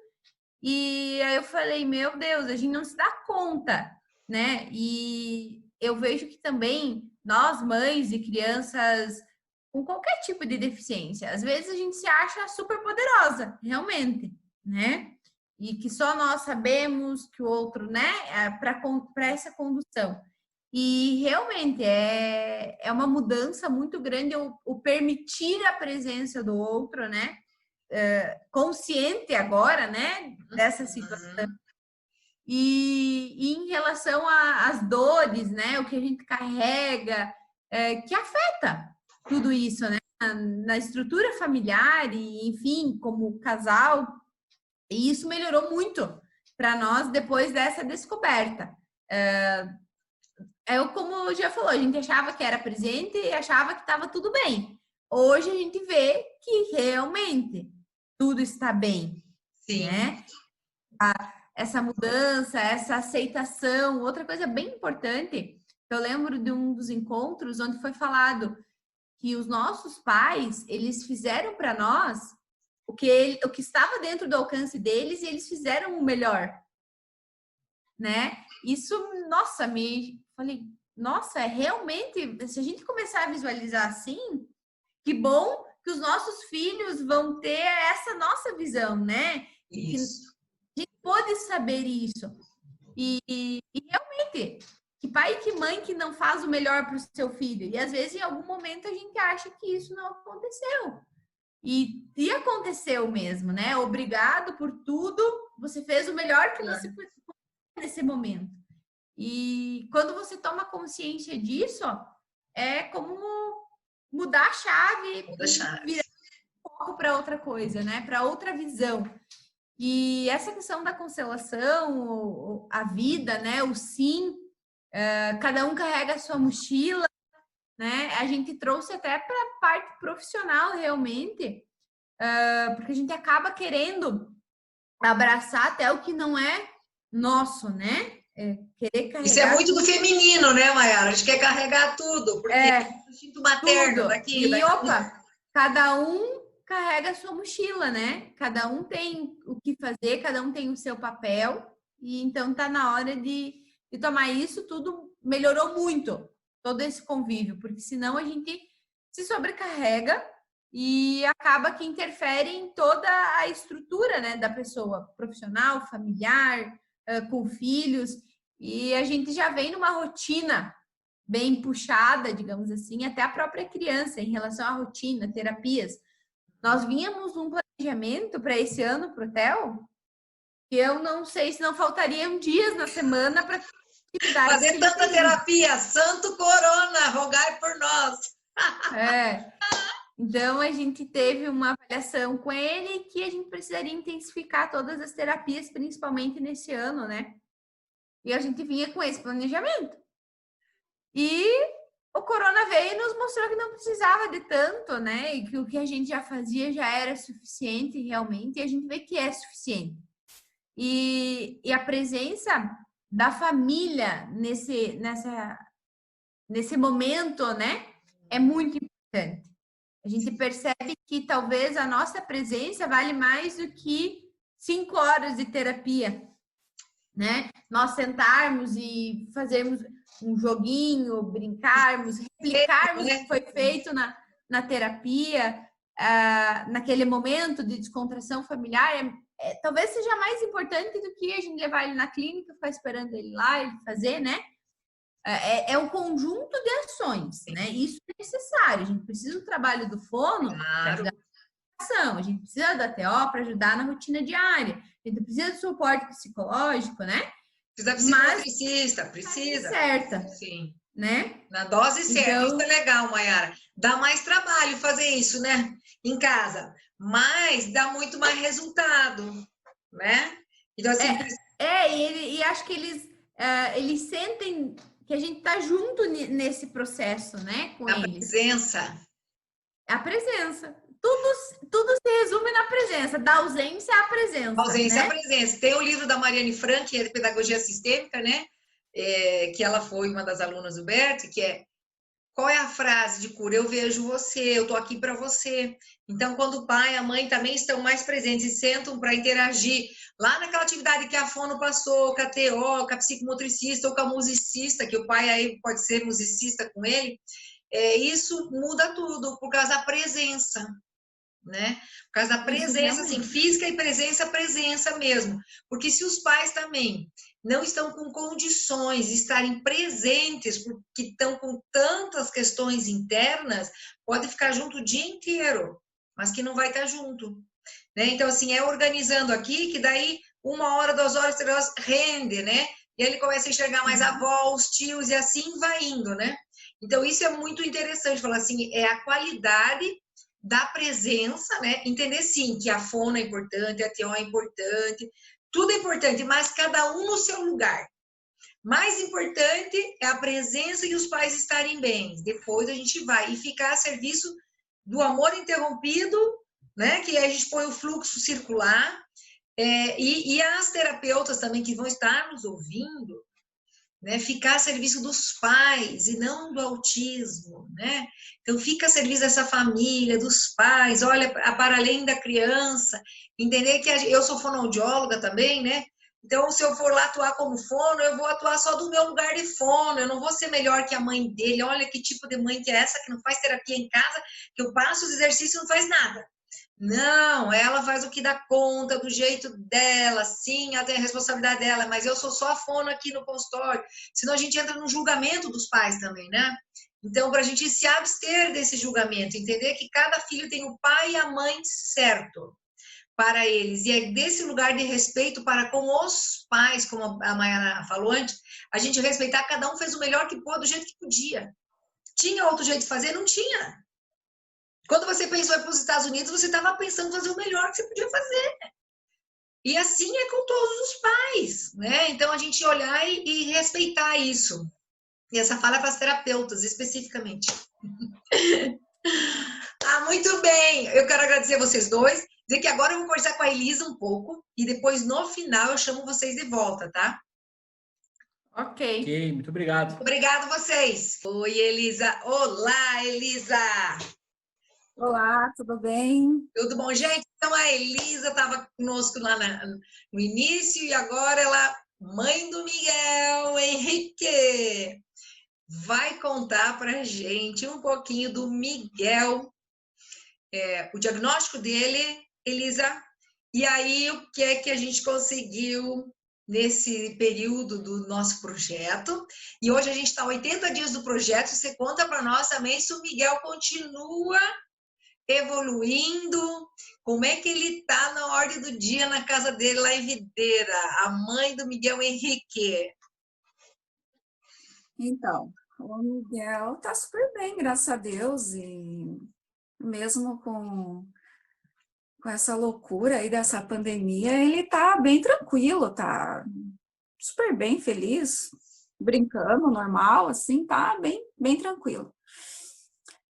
C: E aí eu falei, meu Deus, a gente não se dá conta, né? E eu vejo que também nós, mães e crianças com qualquer tipo de deficiência, às vezes a gente se acha super poderosa, realmente, né? E que só nós sabemos que o outro, né, para essa condução. E realmente é uma mudança muito grande o permitir a presença do outro, né? Consciente agora, né, dessa situação. E em relação às dores, né, o que a gente carrega, que afeta tudo isso, né, na estrutura familiar e, enfim, como casal. E isso melhorou muito para nós depois dessa descoberta. Como já falou, a gente achava que era presente e achava que estava tudo bem. Hoje a gente vê que realmente tudo está bem,
A: Sim.
C: Né? Essa mudança, essa aceitação. Outra coisa bem importante Eu lembro de um dos encontros onde foi falado que os nossos pais, eles fizeram para nós o que estava dentro do alcance deles e eles fizeram o melhor, né? Isso, nossa, falei, nossa, é realmente, se a gente começar a visualizar assim, que bom que os nossos filhos vão ter essa nossa visão, né?
A: Isso.
C: A gente pode saber isso. E realmente, que pai e que mãe que não faz o melhor para o seu filho. E às vezes, em algum momento, a gente acha que isso não aconteceu. E aconteceu mesmo, né? Obrigado por tudo. Você fez o melhor que você pôde nesse momento. E quando você toma consciência disso, é como mudar a chave e virar foco para outra coisa, né? Para outra visão. E essa questão da constelação, a vida, né? O sim, cada um carrega a sua mochila, né? A gente trouxe até para a parte profissional, realmente, porque a gente acaba querendo abraçar até o que não é nosso, né? Querer carregar.
A: Isso é muito do feminino, né, Mayara? A gente quer carregar tudo, porque é o instinto materno
C: tudo.
A: daqui.
C: E opa, cada um carrega a sua mochila, né? Cada um tem o que fazer, cada um tem o seu papel, e então tá na hora de tomar isso. Tudo melhorou muito, todo esse convívio, porque senão a gente se sobrecarrega e acaba que interfere em toda a estrutura, né, da pessoa, profissional, familiar, com filhos, e a gente já vem numa rotina bem puxada, digamos assim, até a própria criança em relação à rotina, terapias. Nós vínhamos num planejamento para esse ano para o Theo, que eu não sei se não faltariam dias na semana para
A: fazer tanta terapia. Santo Corona, rogai por nós.
C: Então a gente teve uma avaliação com ele que a gente precisaria intensificar todas as terapias, principalmente nesse ano, né? E a gente vinha com esse planejamento. E o corona veio e nos mostrou que não precisava de tanto, né? E que o que a gente já fazia já era suficiente realmente, e a gente vê que é suficiente. E a presença da família nesse momento, né? É muito importante. A gente percebe que talvez a nossa presença vale mais do que 5 horas de terapia, né? Nós sentarmos e fazermos um joguinho, brincarmos, replicarmos o que foi feito na terapia, naquele momento de descontração familiar, talvez seja mais importante do que a gente levar ele na clínica, ficar esperando ele lá, ele fazer, né? É um conjunto de ações, né? Isso é necessário. A gente precisa do trabalho do fono para ajudar na ação, a gente precisa da TO para ajudar na rotina diária, a gente precisa do suporte psicológico, né?
A: Precisa psicotricista, precisa.
C: Certa.
A: Sim.
C: Né?
A: Na dose certa. Então, isso é legal, Mayara. Dá mais trabalho fazer isso, né? Em casa. Mas dá muito mais resultado, né? Então, assim...
C: e acho que eles sentem que a gente tá junto nesse processo, né? Com eles. A presença. Tudo se resume na presença. Da ausência à presença.
A: Ausência
C: à
A: presença. Tem o livro da Mariane Frank, que é de Pedagogia Sistêmica, né? Que ela foi uma das alunas do Bert, que é: qual é a frase de cura? Eu vejo você, eu tô aqui para você. Então, quando o pai e a mãe também estão mais presentes e sentam para interagir lá naquela atividade que a fono passou, com a TO, com a psicomotricista ou com a musicista, que o pai aí pode ser musicista com ele, isso muda tudo por causa da presença, né? Por causa da presença, assim, física e presença mesmo. Porque se os pais também não estão com condições de estarem presentes, porque estão com tantas questões internas, pode ficar junto o dia inteiro, mas que não vai estar junto, né? Então, assim, organizando aqui, que daí 1 hora, 2 horas, 3 horas rende, né? E aí ele começa a enxergar mais a avó, os tios, e assim vai indo, né? Então, isso é muito interessante, falar assim, é a qualidade da presença, né? Entender, sim, que a fono é importante, a TO é importante, tudo é importante, mas cada um no seu lugar. Mais importante é a presença e os pais estarem bem. Depois a gente vai ficar a serviço do amor interrompido, né? Que aí a gente põe o fluxo circular. E as terapeutas também que vão estar nos ouvindo, né? Ficar a serviço dos pais e não do autismo, né? Então, fica a serviço dessa família, dos pais, olha para além da criança, entender que eu sou fonoaudióloga também, né? Então, se eu for lá atuar como fono, eu vou atuar só do meu lugar de fono, eu não vou ser melhor que a mãe dele. Olha que tipo de mãe que é essa, que não faz terapia em casa, que eu passo os exercícios e não faz nada. Não, ela faz o que dá conta, do jeito dela, sim, ela tem a responsabilidade dela, mas eu sou só a fono aqui no consultório. Senão a gente entra no julgamento dos pais também, né? Então, para a gente se abster desse julgamento, entender que cada filho tem o pai e a mãe certo para eles. E é desse lugar de respeito para com os pais, como a Mayana falou antes, a gente respeitar, cada um fez o melhor que pôde, do jeito que podia. Tinha outro jeito de fazer? Não tinha. Quando você pensou em ir para os Estados Unidos, você estava pensando em fazer o melhor que você podia fazer. E assim é com todos os pais, né? Então, a gente olhar e respeitar isso. E essa fala é para as terapeutas, especificamente. Ah, muito bem. Eu quero agradecer a vocês dois. Dizer que agora eu vou conversar com a Elisa um pouco e depois, no final, eu chamo vocês de volta, tá?
C: Ok.
B: Ok, muito obrigado.
A: Obrigado vocês. Oi, Elisa. Olá, Elisa.
D: Olá, tudo bem?
A: Tudo bom, gente? Então, a Elisa estava conosco lá no início e agora ela, mãe do Miguel Henrique, vai contar para a gente um pouquinho do Miguel, o diagnóstico dele, Elisa, e aí o que é que a gente conseguiu nesse período do nosso projeto. E hoje a gente está 80 dias do projeto, você conta para nós também se o Miguel continua evoluindo, como é que ele está na ordem do dia na casa dele lá em Videira, a mãe do Miguel Henrique.
D: Então, o Miguel tá super bem, graças a Deus, e mesmo com essa loucura aí dessa pandemia, ele tá bem tranquilo, tá super bem, feliz, brincando, normal, assim, tá bem, bem tranquilo.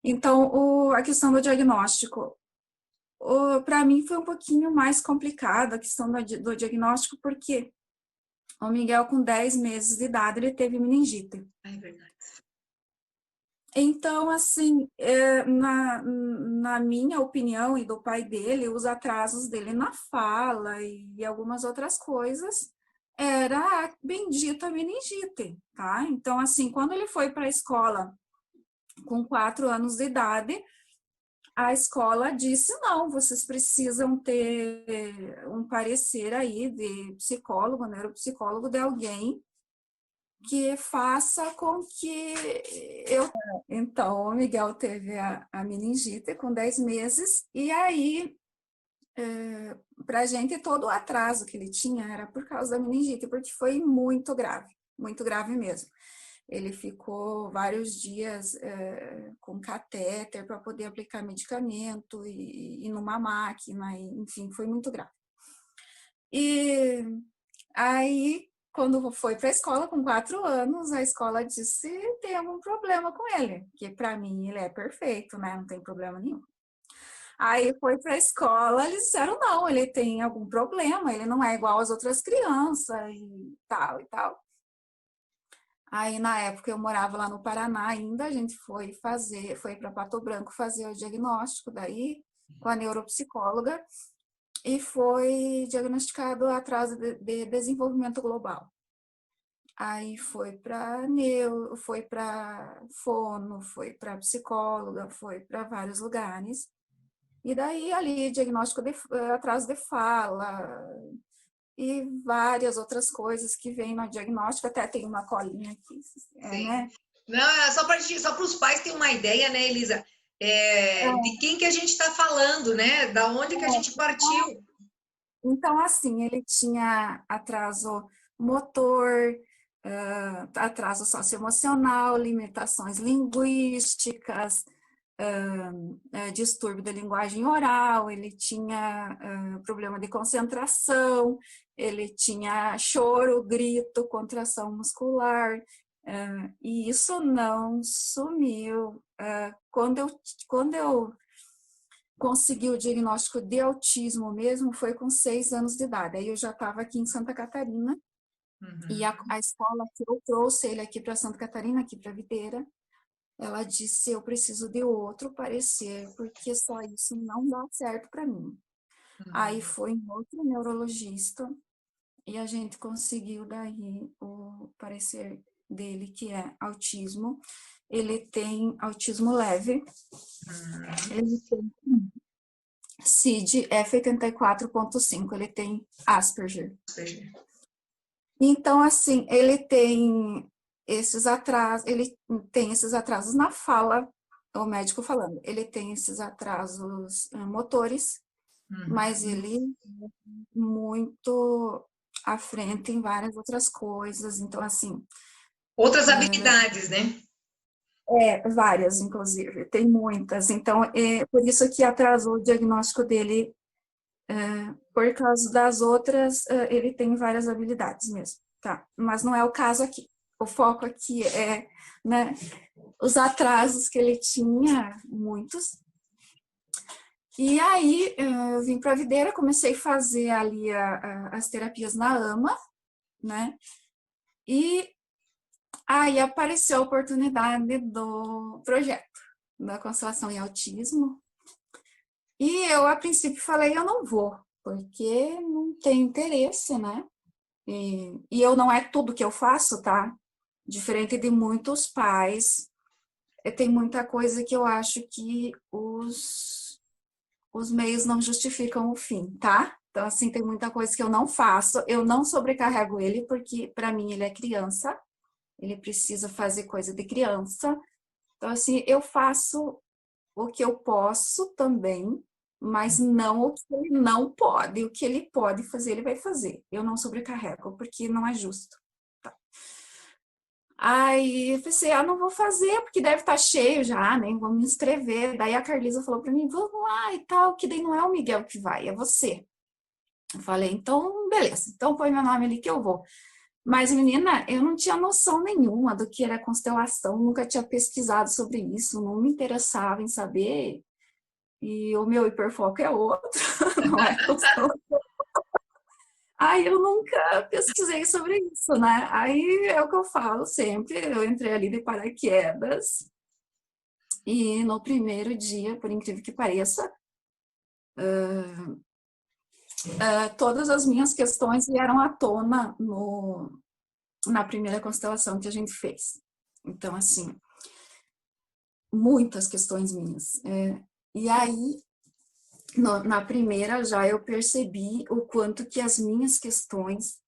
D: Então, a questão do diagnóstico, para mim foi um pouquinho mais complicado a questão do diagnóstico, porque o Miguel, com 10 meses de idade, ele teve meningite.
A: É verdade.
D: Então, assim, na minha opinião e do pai dele, os atrasos dele na fala e algumas outras coisas era a bendita meningite, tá? Então, assim, quando ele foi para a escola com 4 anos de idade, a escola disse, não, vocês precisam ter um parecer aí de psicólogo, neuropsicólogo, de alguém que faça com que eu... Então, o Miguel teve a meningite com 10 meses, e aí, para a gente, todo o atraso que ele tinha era por causa da meningite, porque foi muito grave mesmo. Ele ficou vários dias com catéter para poder aplicar medicamento e numa máquina, enfim, foi muito grave. E aí, quando foi para a escola com 4 anos, a escola disse tem algum problema com ele, que para mim ele é perfeito, né? Não tem problema nenhum. Aí foi para a escola, eles disseram não, ele tem algum problema, ele não é igual às outras crianças e tal e tal. Aí na época eu morava lá no Paraná ainda, a gente foi para Pato Branco fazer o diagnóstico daí com a neuropsicóloga. E foi diagnosticado atraso de desenvolvimento global. Aí foi para foi para fono, foi para psicóloga, foi para vários lugares. E daí ali diagnóstico de atraso de fala e várias outras coisas que vêm no diagnóstico, até tem uma colinha aqui, né?
A: Não, é só para os pais terem uma ideia, né, Elisa? De quem que a gente está falando, né? Da onde que a gente partiu.
D: Então, assim, ele tinha atraso motor, atraso socioemocional, limitações linguísticas, distúrbio da linguagem oral, ele tinha problema de concentração, ele tinha choro, grito, contração muscular, e isso não sumiu. Quando eu consegui o diagnóstico de autismo mesmo, foi com 6 anos de idade. Aí eu já estava aqui em Santa Catarina, E a escola que eu trouxe ele aqui para Santa Catarina, aqui para Videira, ela disse, eu preciso de outro parecer, porque só isso não dá certo para mim. Aí foi em outro neurologista e a gente conseguiu daí o parecer dele, que é autismo. Ele tem autismo leve, ele tem CID F84.5, ele tem Asperger. Então, assim, ele tem esses atrasos na fala, o médico falando, ele tem esses atrasos motores, mas ele é muito à frente em várias outras coisas, então, assim...
A: Outras habilidades, né?
D: Várias, inclusive, tem muitas, então, por isso que atrasou o diagnóstico dele, por causa das outras, ele tem várias habilidades mesmo, tá? Mas não é o caso aqui. O foco aqui é, né, os atrasos que ele tinha, muitos. E aí, eu vim para a Videira, comecei a fazer ali as terapias na AMA, né? E aí apareceu a oportunidade do projeto da Constelação em Autismo. E eu, a princípio, falei, eu não vou, porque não tenho interesse, né? E eu não é tudo que eu faço, tá? Diferente de muitos pais, tem muita coisa que eu acho que os meios não justificam o fim, tá? Então, assim, tem muita coisa que eu não faço, eu não sobrecarrego ele, porque, para mim, ele é criança, ele precisa fazer coisa de criança. Então, assim, eu faço o que eu posso também, mas não o que ele não pode. O que ele pode fazer, ele vai fazer. Eu não sobrecarrego, porque não é justo. Tá. Aí eu pensei, não vou fazer, porque deve estar cheio já, nem vou me inscrever. Daí a Carlisa falou para mim, vamos lá e tal, que daí não é o Miguel que vai, é você. Eu falei, então, beleza, então põe meu nome ali que eu vou. Mas, menina, eu não tinha noção nenhuma do que era constelação, nunca tinha pesquisado sobre isso, não me interessava em saber. E o meu hiperfoco é outro, não é constelação. Aí eu nunca pesquisei sobre isso, né? Aí é o que eu falo sempre, eu entrei ali de paraquedas e no primeiro dia, por incrível que pareça, todas as minhas questões vieram à tona na primeira constelação que a gente fez. Então, assim, muitas questões minhas. E aí, na primeira já eu percebi o quanto que as minhas questões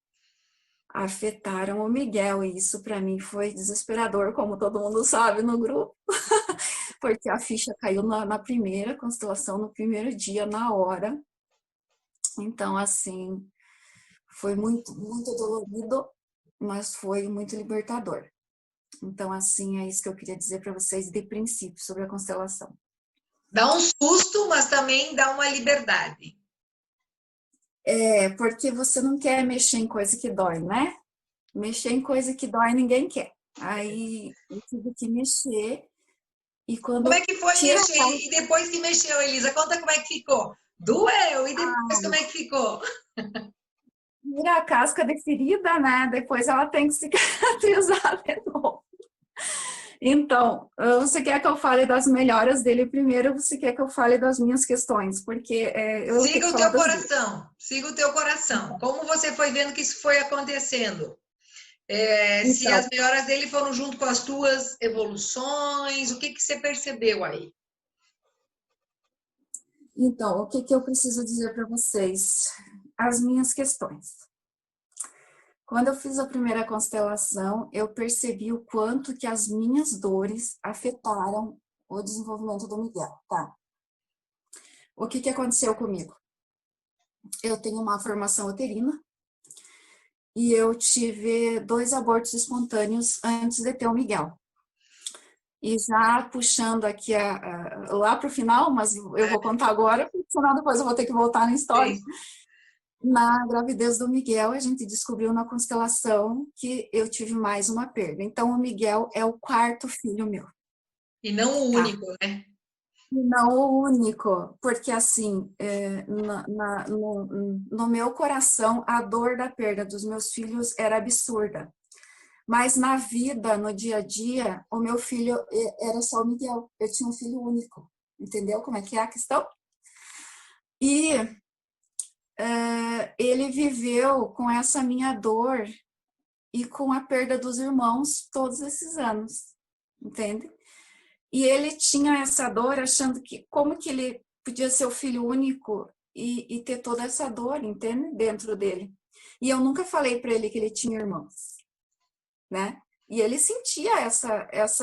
D: afetaram o Miguel, e isso para mim foi desesperador, como todo mundo sabe no grupo, porque a ficha caiu na primeira constelação, no primeiro dia, na hora. Então, assim, foi muito, muito dolorido, mas foi muito libertador. Então, assim, é isso que eu queria dizer para vocês de princípio sobre a constelação.
A: Dá um susto, mas também dá uma liberdade.
D: Porque você não quer mexer em coisa que dói, né? Mexer em coisa que dói ninguém quer. Aí eu tive que mexer e quando
A: Como é que foi mexer? E depois que mexeu, Elisa, conta como é que ficou. Doeu, e depois como é que ficou?
D: Tira a casca de ferida, né? Depois ela tem que cicatrizar de novo. Então, você quer que eu fale das melhoras dele primeiro ou você quer que eu fale das minhas questões? Porque eu
A: siga o teu coração, siga o teu coração. Como você foi vendo que isso foi acontecendo? Então, se as melhoras dele foram junto com as tuas evoluções, o que você percebeu aí?
D: Então, o que eu preciso dizer para vocês? As minhas questões. Quando eu fiz a primeira constelação, eu percebi o quanto que as minhas dores afetaram o desenvolvimento do Miguel, tá? O que aconteceu comigo? Eu tenho uma formação uterina e eu tive 2 abortos espontâneos antes de ter o Miguel. E já puxando aqui lá para o final, mas eu vou contar agora, porque senão depois eu vou ter que voltar na história. Sim. Na gravidez do Miguel, a gente descobriu na constelação que eu tive mais uma perda. Então, o Miguel é o 4º filho meu.
A: E não o único, né?
D: Não o único, porque assim, no meu coração, a dor da perda dos meus filhos era absurda. Mas na vida, no dia a dia, o meu filho era só o Miguel. Eu tinha um filho único. Entendeu como é que é a questão? E ele viveu com essa minha dor e com a perda dos irmãos todos esses anos. Entende? E ele tinha essa dor achando que como que ele podia ser o filho único e ter toda essa dor, entende? Dentro dele. E eu nunca falei para ele que ele tinha irmãos, né? E ele sentia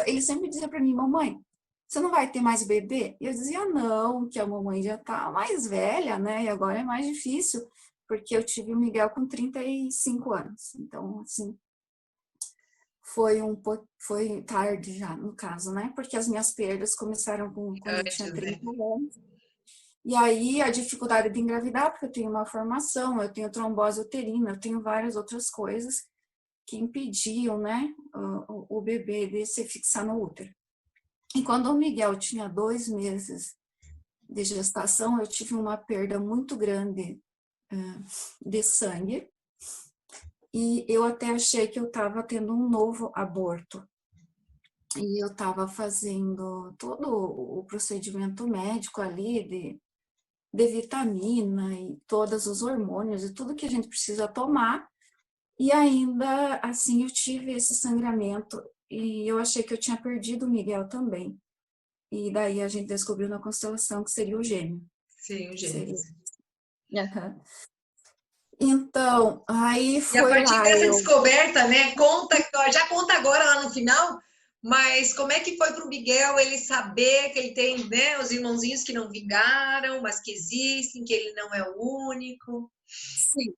D: ele sempre dizia para mim, mamãe, você não vai ter mais bebê? E eu dizia, não, que a mamãe já tá mais velha, né? E agora é mais difícil, porque eu tive o Miguel com 35 anos. Então, assim, foi tarde já, no caso, né? Porque as minhas perdas começaram quando eu tinha 30 anos. E aí a dificuldade de engravidar, porque eu tenho uma formação, eu tenho trombose uterina, eu tenho várias outras coisas que impediam, né, o bebê de se fixar no útero. E quando o Miguel tinha 2 meses de gestação, eu tive uma perda muito grande de sangue. E eu até achei que eu estava tendo um novo aborto. E eu estava fazendo todo o procedimento médico ali de vitamina e todos os hormônios e tudo que a gente precisa tomar. E ainda assim eu tive esse sangramento e eu achei que eu tinha perdido o Miguel também. E daí a gente descobriu na constelação que seria o gêmeo.
A: Sim, o gêmeo.
D: Uhum. Então, aí foi lá.
A: E a partir dessa descoberta, né, já conta agora lá no final, mas como é que foi para o Miguel ele saber que ele tem, né, os irmãozinhos que não vingaram, mas que existem, que ele não é o único?
D: Sim.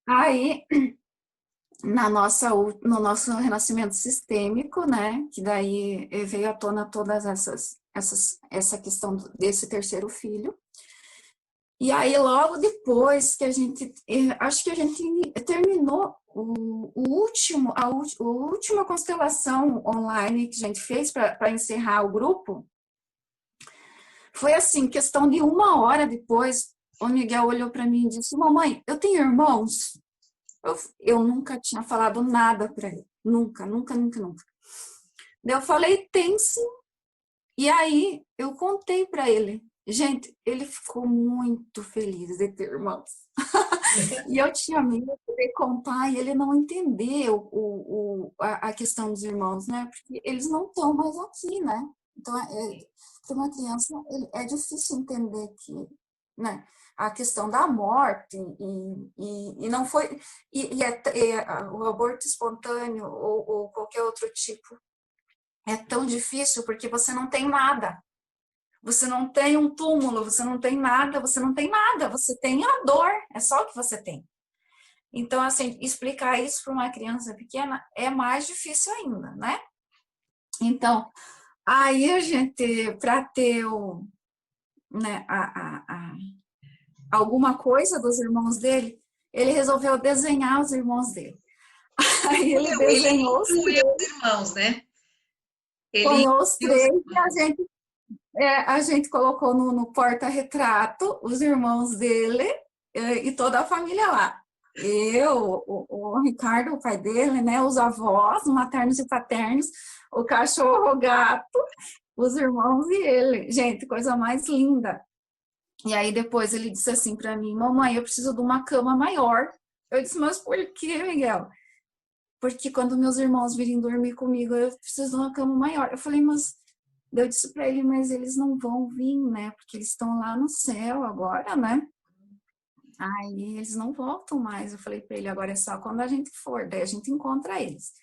D: Aí, no nosso renascimento sistêmico, né, que daí veio à tona todas essa questão desse terceiro filho. E aí, logo depois que acho que a gente terminou a última constelação online que a gente fez para encerrar o grupo, foi assim, questão de 1 hora depois, o Miguel olhou para mim e disse, mamãe, eu tenho irmãos? Eu nunca tinha falado nada para ele, nunca. Daí eu falei, tem sim. E aí, eu contei para ele. Gente, ele ficou muito feliz de ter irmãos. E eu tinha medo de contar e ele não entendeu a questão dos irmãos, né? Porque eles não estão mais aqui, né? Então, para uma criança, é difícil entender que, né? A questão da morte e não foi... o aborto espontâneo ou qualquer outro tipo é tão difícil porque você não tem nada. Você não tem um túmulo, você não tem nada, você tem a dor, é só o que você tem. Então, assim, explicar isso para uma criança pequena é mais difícil ainda, né? Então, aí a gente, para ter né, alguma coisa dos irmãos dele, ele resolveu desenhar os irmãos dele. Aí ele desenhou os
A: irmãos, né?
D: Ponhou os 3 e a gente colocou no porta-retrato os irmãos dele e toda a família lá. Eu, o Ricardo, o pai dele, né, os avós, maternos e paternos, o cachorro, o gato, os irmãos e ele. Gente, coisa mais linda. E aí depois ele disse assim para mim, mamãe, eu preciso de uma cama maior. Eu disse, mas por que, Miguel? Porque quando meus irmãos virem dormir comigo, eu preciso de uma cama maior. Eu falei, mas... Eu disse para ele, mas eles não vão vir, né? Porque eles estão lá no céu agora, né? Aí eles não voltam mais. Eu falei para ele, agora é só quando a gente for, daí a gente encontra eles.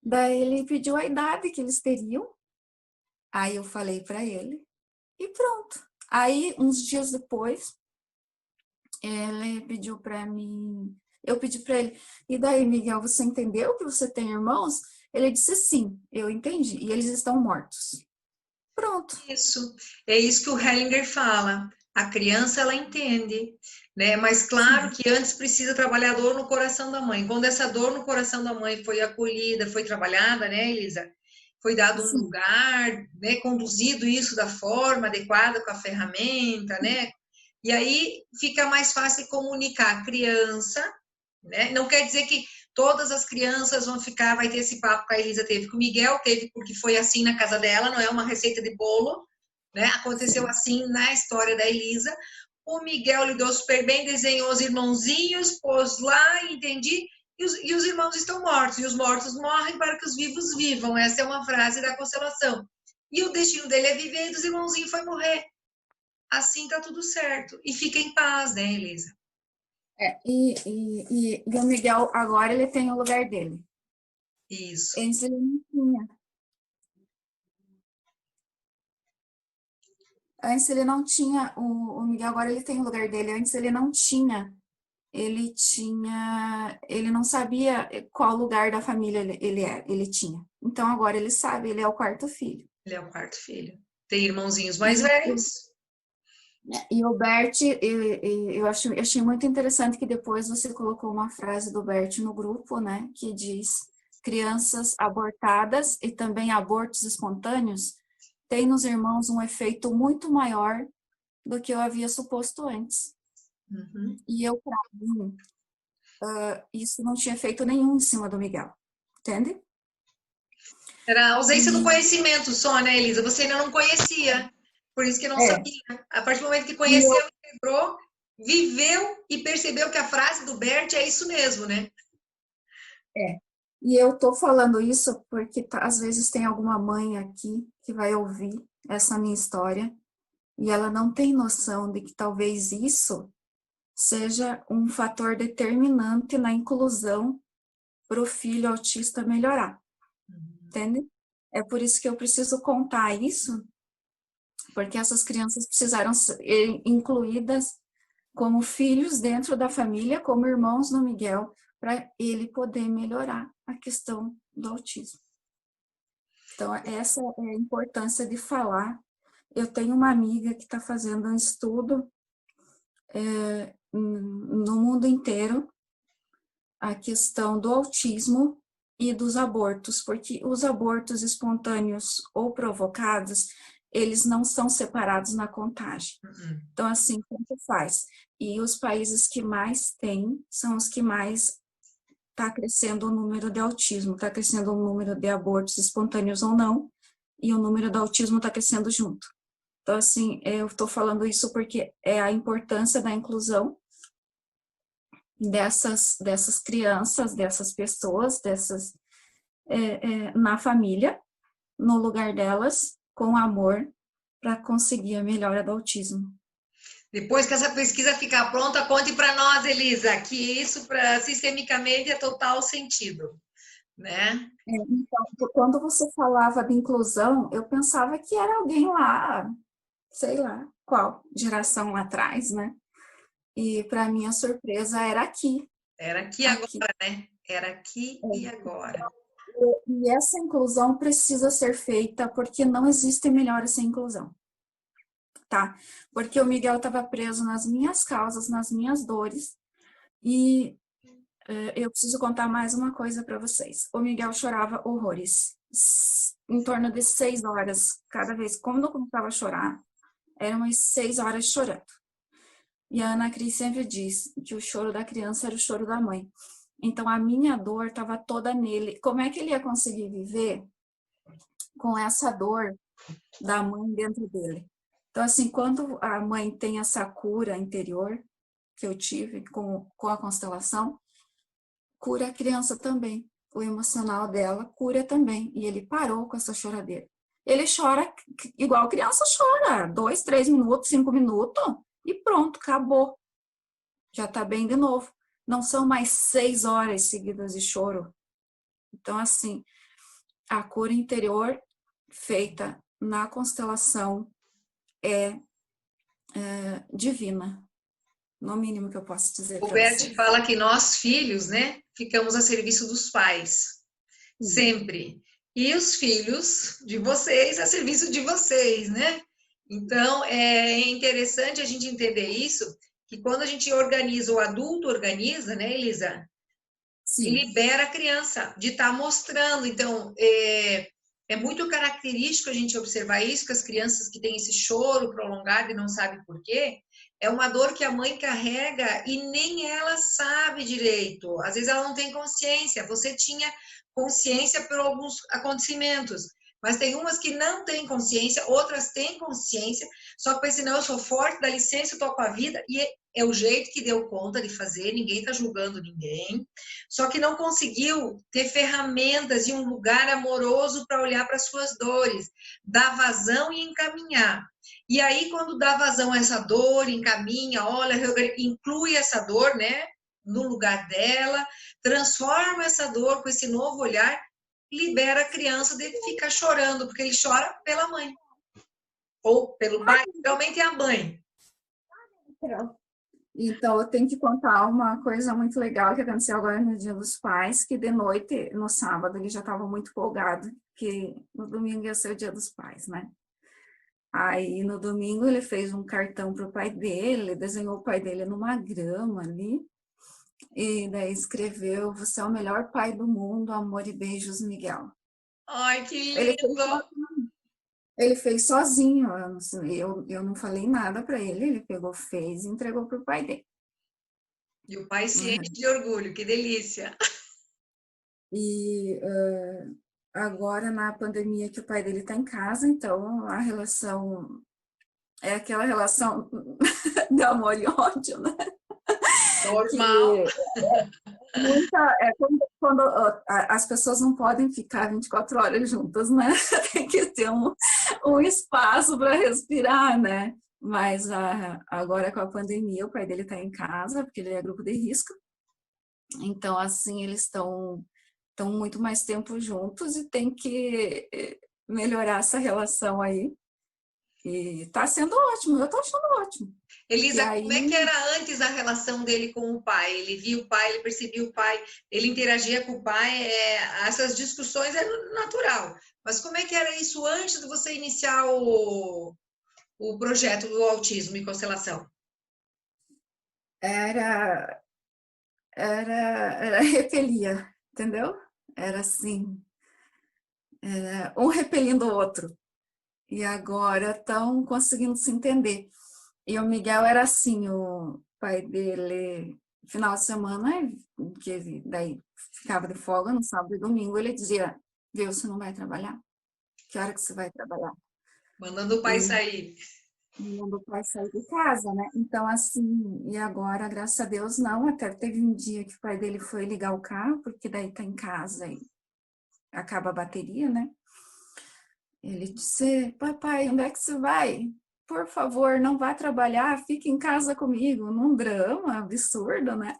D: Daí ele pediu a idade que eles teriam. Aí eu falei para ele e pronto. Aí, uns dias depois, ele pediu para mim, eu pedi para ele, e daí, Miguel, você entendeu que você tem irmãos? Ele disse sim, eu entendi, e eles estão mortos. Pronto.
A: Isso, é isso que o Hellinger fala. A criança, ela entende, né? Mas claro que antes precisa trabalhar a dor no coração da mãe. Quando essa dor no coração da mãe foi acolhida, foi trabalhada, né, Elisa? foi dado um
D: Sim.
A: lugar, né, conduzido isso da forma adequada com a ferramenta, né? E aí fica mais fácil comunicar a criança, né? Não quer dizer que todas as crianças vão ficar, vai ter esse papo que a Elisa teve, que o Miguel teve, porque foi assim na casa dela, não é uma receita de bolo, né? Aconteceu
D: Sim.
A: assim na história da Elisa. O Miguel lidou super bem, desenhou os irmãozinhos, pôs lá, entendi, e os irmãos estão mortos, e os mortos morrem para que os vivos vivam. Essa é uma frase da constelação. E o destino dele é viver, e dos irmãozinhos foi morrer. Assim tá tudo certo. E fica em paz, né, Elisa?
D: E o Miguel agora ele tem o lugar dele.
A: Isso.
D: Antes ele não tinha. Antes ele não tinha, o Miguel agora ele tem o lugar dele. Antes ele não tinha. Ele não sabia qual lugar da família ele tinha. Então agora ele sabe, ele é o quarto filho.
A: Ele é o quarto filho. Tem irmãozinhos mais velhos.
D: E o Bert, eu achei muito interessante que depois você colocou uma frase do Bert no grupo, né? Que diz: crianças abortadas e também abortos espontâneos têm nos irmãos um efeito muito maior do que eu havia suposto antes.
A: Uhum.
D: E eu, para mim, isso não tinha efeito nenhum em cima do Miguel. Entende?
A: Era a ausência do conhecimento só, né, Elisa? Você ainda não conhecia. Por isso que não sabia. A partir do momento que conheceu, integrou, viveu e percebeu que a frase do Bert é isso mesmo, né?
D: E eu tô falando isso porque às vezes tem alguma mãe aqui que vai ouvir essa minha história e ela não tem noção de que talvez isso seja um fator determinante na inclusão para o filho autista melhorar. Entende? É por isso que eu preciso contar isso, porque essas crianças precisaram ser incluídas como filhos dentro da família, como irmãos do Miguel, para ele poder melhorar a questão do autismo. Então, essa é a importância de falar. Eu tenho uma amiga que está fazendo um estudo no mundo inteiro, a questão do autismo e dos abortos, porque os abortos espontâneos ou provocados, eles não são separados na contagem. Então, assim, tanto faz. E os países que mais têm são os que mais está crescendo o número de autismo, está crescendo o número de abortos espontâneos ou não, e o número do autismo está crescendo junto. Então, assim, eu estou falando isso porque é a importância da inclusão dessas crianças, dessas pessoas, na família, no lugar delas, com amor, para conseguir a melhora do autismo.
A: Depois que essa pesquisa ficar pronta, conte para nós, Elisa, que isso sistemicamente é total sentido, né?
D: Então, quando você falava de inclusão, eu pensava que era alguém lá, sei lá, qual geração lá atrás, né? E para minha surpresa era aqui.
A: Era aqui agora, né? Era aqui e agora.
D: E essa inclusão precisa ser feita porque não existe melhora sem inclusão. Tá? Porque o Miguel estava preso nas minhas causas, nas minhas dores. E eu preciso contar mais uma coisa para vocês. O Miguel chorava horrores. Em torno de 6 horas cada vez. Quando eu começava a chorar, eram umas 6 horas chorando. E a Ana Cris sempre diz que o choro da criança era o choro da mãe. Então, a minha dor estava toda nele. Como é que ele ia conseguir viver com essa dor da mãe dentro dele? Então, assim, quando a mãe tem essa cura interior, que eu tive com a constelação, cura a criança também. O emocional dela cura também. E ele parou com essa choradeira. Ele chora igual criança chora. 2, 3 minutos, 5 minutos e pronto, acabou. Já tá bem de novo. Não são mais 6 horas seguidas de choro. Então, assim, a cura interior feita na constelação é divina. No mínimo que eu posso dizer.
A: O Bert fala que nós, filhos, né, ficamos a serviço dos pais. Sempre. E os filhos de vocês a serviço de vocês, né? Então, é interessante a gente entender isso, que quando a gente organiza, o adulto organiza, né, Elisa?
D: Sim.
A: Libera a criança de estar mostrando. Então, É muito característico a gente observar isso, que as crianças que têm esse choro prolongado e não sabem por quê, é uma dor que a mãe carrega e nem ela sabe direito. Às vezes ela não tem consciência. Você tinha consciência por alguns acontecimentos, mas tem umas que não têm consciência, outras têm consciência, só que pensam, não, eu sou forte, dá licença, eu toco a vida, e é o jeito que deu conta de fazer, ninguém está julgando ninguém, só que não conseguiu ter ferramentas e um lugar amoroso para olhar para suas dores, dar vazão e encaminhar. E aí, quando dá vazão a essa dor, encaminha, olha, inclui essa dor, né, no lugar dela, transforma essa dor com esse novo olhar, libera a criança de ficar chorando, porque ele chora pela mãe. Ou pelo pai, realmente é a mãe.
D: Então, eu tenho que contar uma coisa muito legal que aconteceu agora no Dia dos Pais, que de noite, no sábado, ele já estava muito empolgado, que no domingo ia ser o Dia dos Pais, né? Aí, no domingo, ele fez um cartão para o pai dele, desenhou o pai dele numa grama ali, e daí escreveu: "Você é o melhor pai do mundo, amor e beijos, Miguel."
A: Ai, que
D: Ele fez
A: lindo!
D: sozinho. Ele fez sozinho, eu não falei nada para ele, ele pegou, fez e entregou para o pai dele.
A: E o pai se enche
D: Uhum.
A: de orgulho, que delícia!
D: E agora, na pandemia, que o pai dele está em casa, então a relação é aquela relação de amor e ódio, né?
A: Normal.
D: Que quando as pessoas não podem ficar 24 horas juntas, né? Tem que ter um espaço para respirar, né? Mas agora com a pandemia, o pai dele está em casa, porque ele é grupo de risco. Então, assim, eles estão muito mais tempo juntos e tem que melhorar essa relação aí. E está sendo ótimo, eu estou achando ótimo.
A: Elisa,
D: aí,
A: como é que era antes a relação dele com o pai? Ele via o pai, ele percebia o pai, ele interagia com o pai, essas discussões é natural. Mas como é que era isso antes de você iniciar o projeto do autismo e constelação?
D: era repelia, entendeu? Era assim, era um repelindo o outro. E agora estão conseguindo se entender. E o Miguel era assim, o pai dele, final de semana, que ele daí ficava de folga no sábado e domingo, ele dizia: "Viu, você não vai trabalhar? Que hora que você vai trabalhar?"
A: Mandando o pai
D: E
A: sair.
D: mandou o pai sair de casa, né? Então, assim, e agora, graças a Deus, não. Até teve um dia que o pai dele foi ligar o carro, porque daí tá em casa e acaba a bateria, né? Ele disse: "Papai, onde é que você vai? Por favor, não vá trabalhar, fique em casa comigo." Num drama absurdo, né?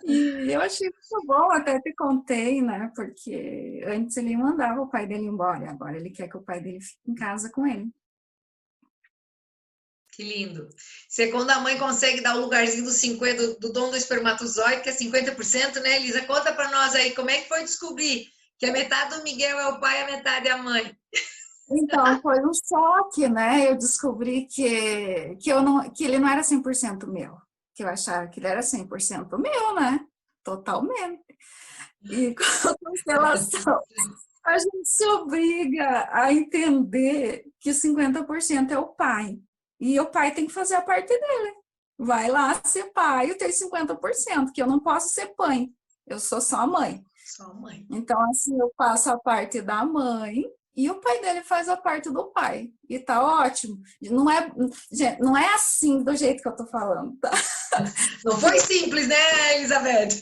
D: E eu achei muito bom, até te contei, né? Porque antes ele mandava o pai dele embora, agora ele quer que o pai dele fique em casa com ele.
A: Que lindo. Você, quando a mãe consegue dar o lugarzinho dos 50, do dom do espermatozoide, que é 50%, né, Elisa? Conta para nós aí, como é que foi descobrir que a metade do Miguel é o pai e a metade é a mãe?
D: Então, foi um choque, né? Eu descobri que ele não era 100% meu, que eu achava que ele era 100% meu, né? Totalmente. E com a constelação, a gente se obriga a entender que 50% é o pai. E o pai tem que fazer a parte dele. Vai lá ser pai, eu tenho 50%, que eu não posso ser mãe. Eu sou só a mãe.
A: Só a mãe.
D: Então, assim, eu faço a parte da mãe e o pai dele faz a parte do pai. E tá ótimo. Não é, gente, não é assim do jeito que eu tô falando, tá?
A: Não foi simples, né, Elizabeth?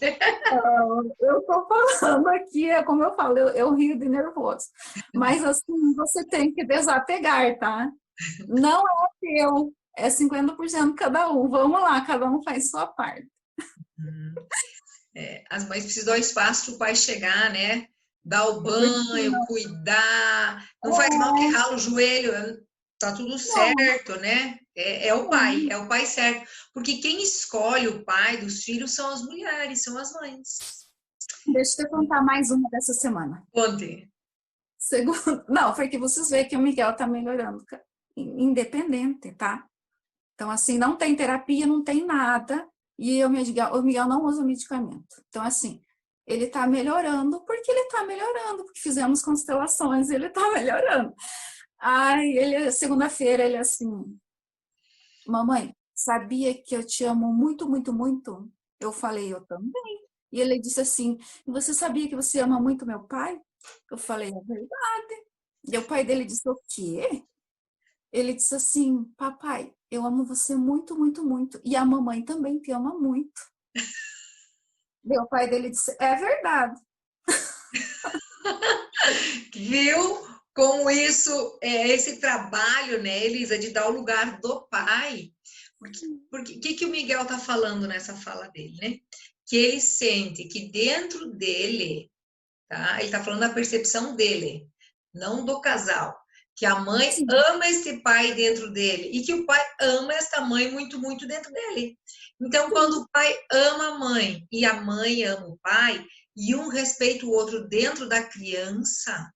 D: Eu tô falando aqui, é como eu falo, eu rio de nervoso. Mas, assim, você tem que desapegar, tá? Não é teu, é 50% cada um. Vamos lá, cada um faz sua parte.
A: As mães precisam dar espaço para o pai chegar, né? Dar o banho, cuidar. Não faz mal que rala o joelho, tá tudo certo, né? É o pai certo. Porque quem escolhe o pai dos filhos são as mulheres, são as mães.
D: Deixa eu te contar mais uma dessa semana.
A: Conte.
D: Segundo, não, porque vocês veem que o Miguel tá melhorando, independente, tá? Então, assim, não tem terapia, não tem nada. E o Miguel não usa medicamento. Então, assim, Ele está melhorando porque ele está melhorando, porque fizemos constelações e ele está melhorando. Ai, ele, segunda-feira, ele assim, mamãe, sabia que eu te amo muito, muito, muito? Eu falei, eu também. E ele disse assim, você sabia que você ama muito meu pai? Eu falei, é verdade. E o pai dele disse, o quê? Ele disse assim, papai, eu amo você muito, muito, muito. E a mamãe também te ama muito. E o pai dele disse, é verdade.
A: Viu? Com isso, esse trabalho, né, Elisa, de dar o lugar do pai. Porque que o Miguel tá falando nessa fala dele, né? Que ele sente que dentro dele, tá? Ele tá falando da percepção dele, não do casal. Que a mãe
D: Sim.
A: ama esse pai dentro dele e que o pai ama essa mãe muito, muito dentro dele. Então, quando o pai ama a mãe e a mãe ama o pai, e um respeita o outro dentro da criança,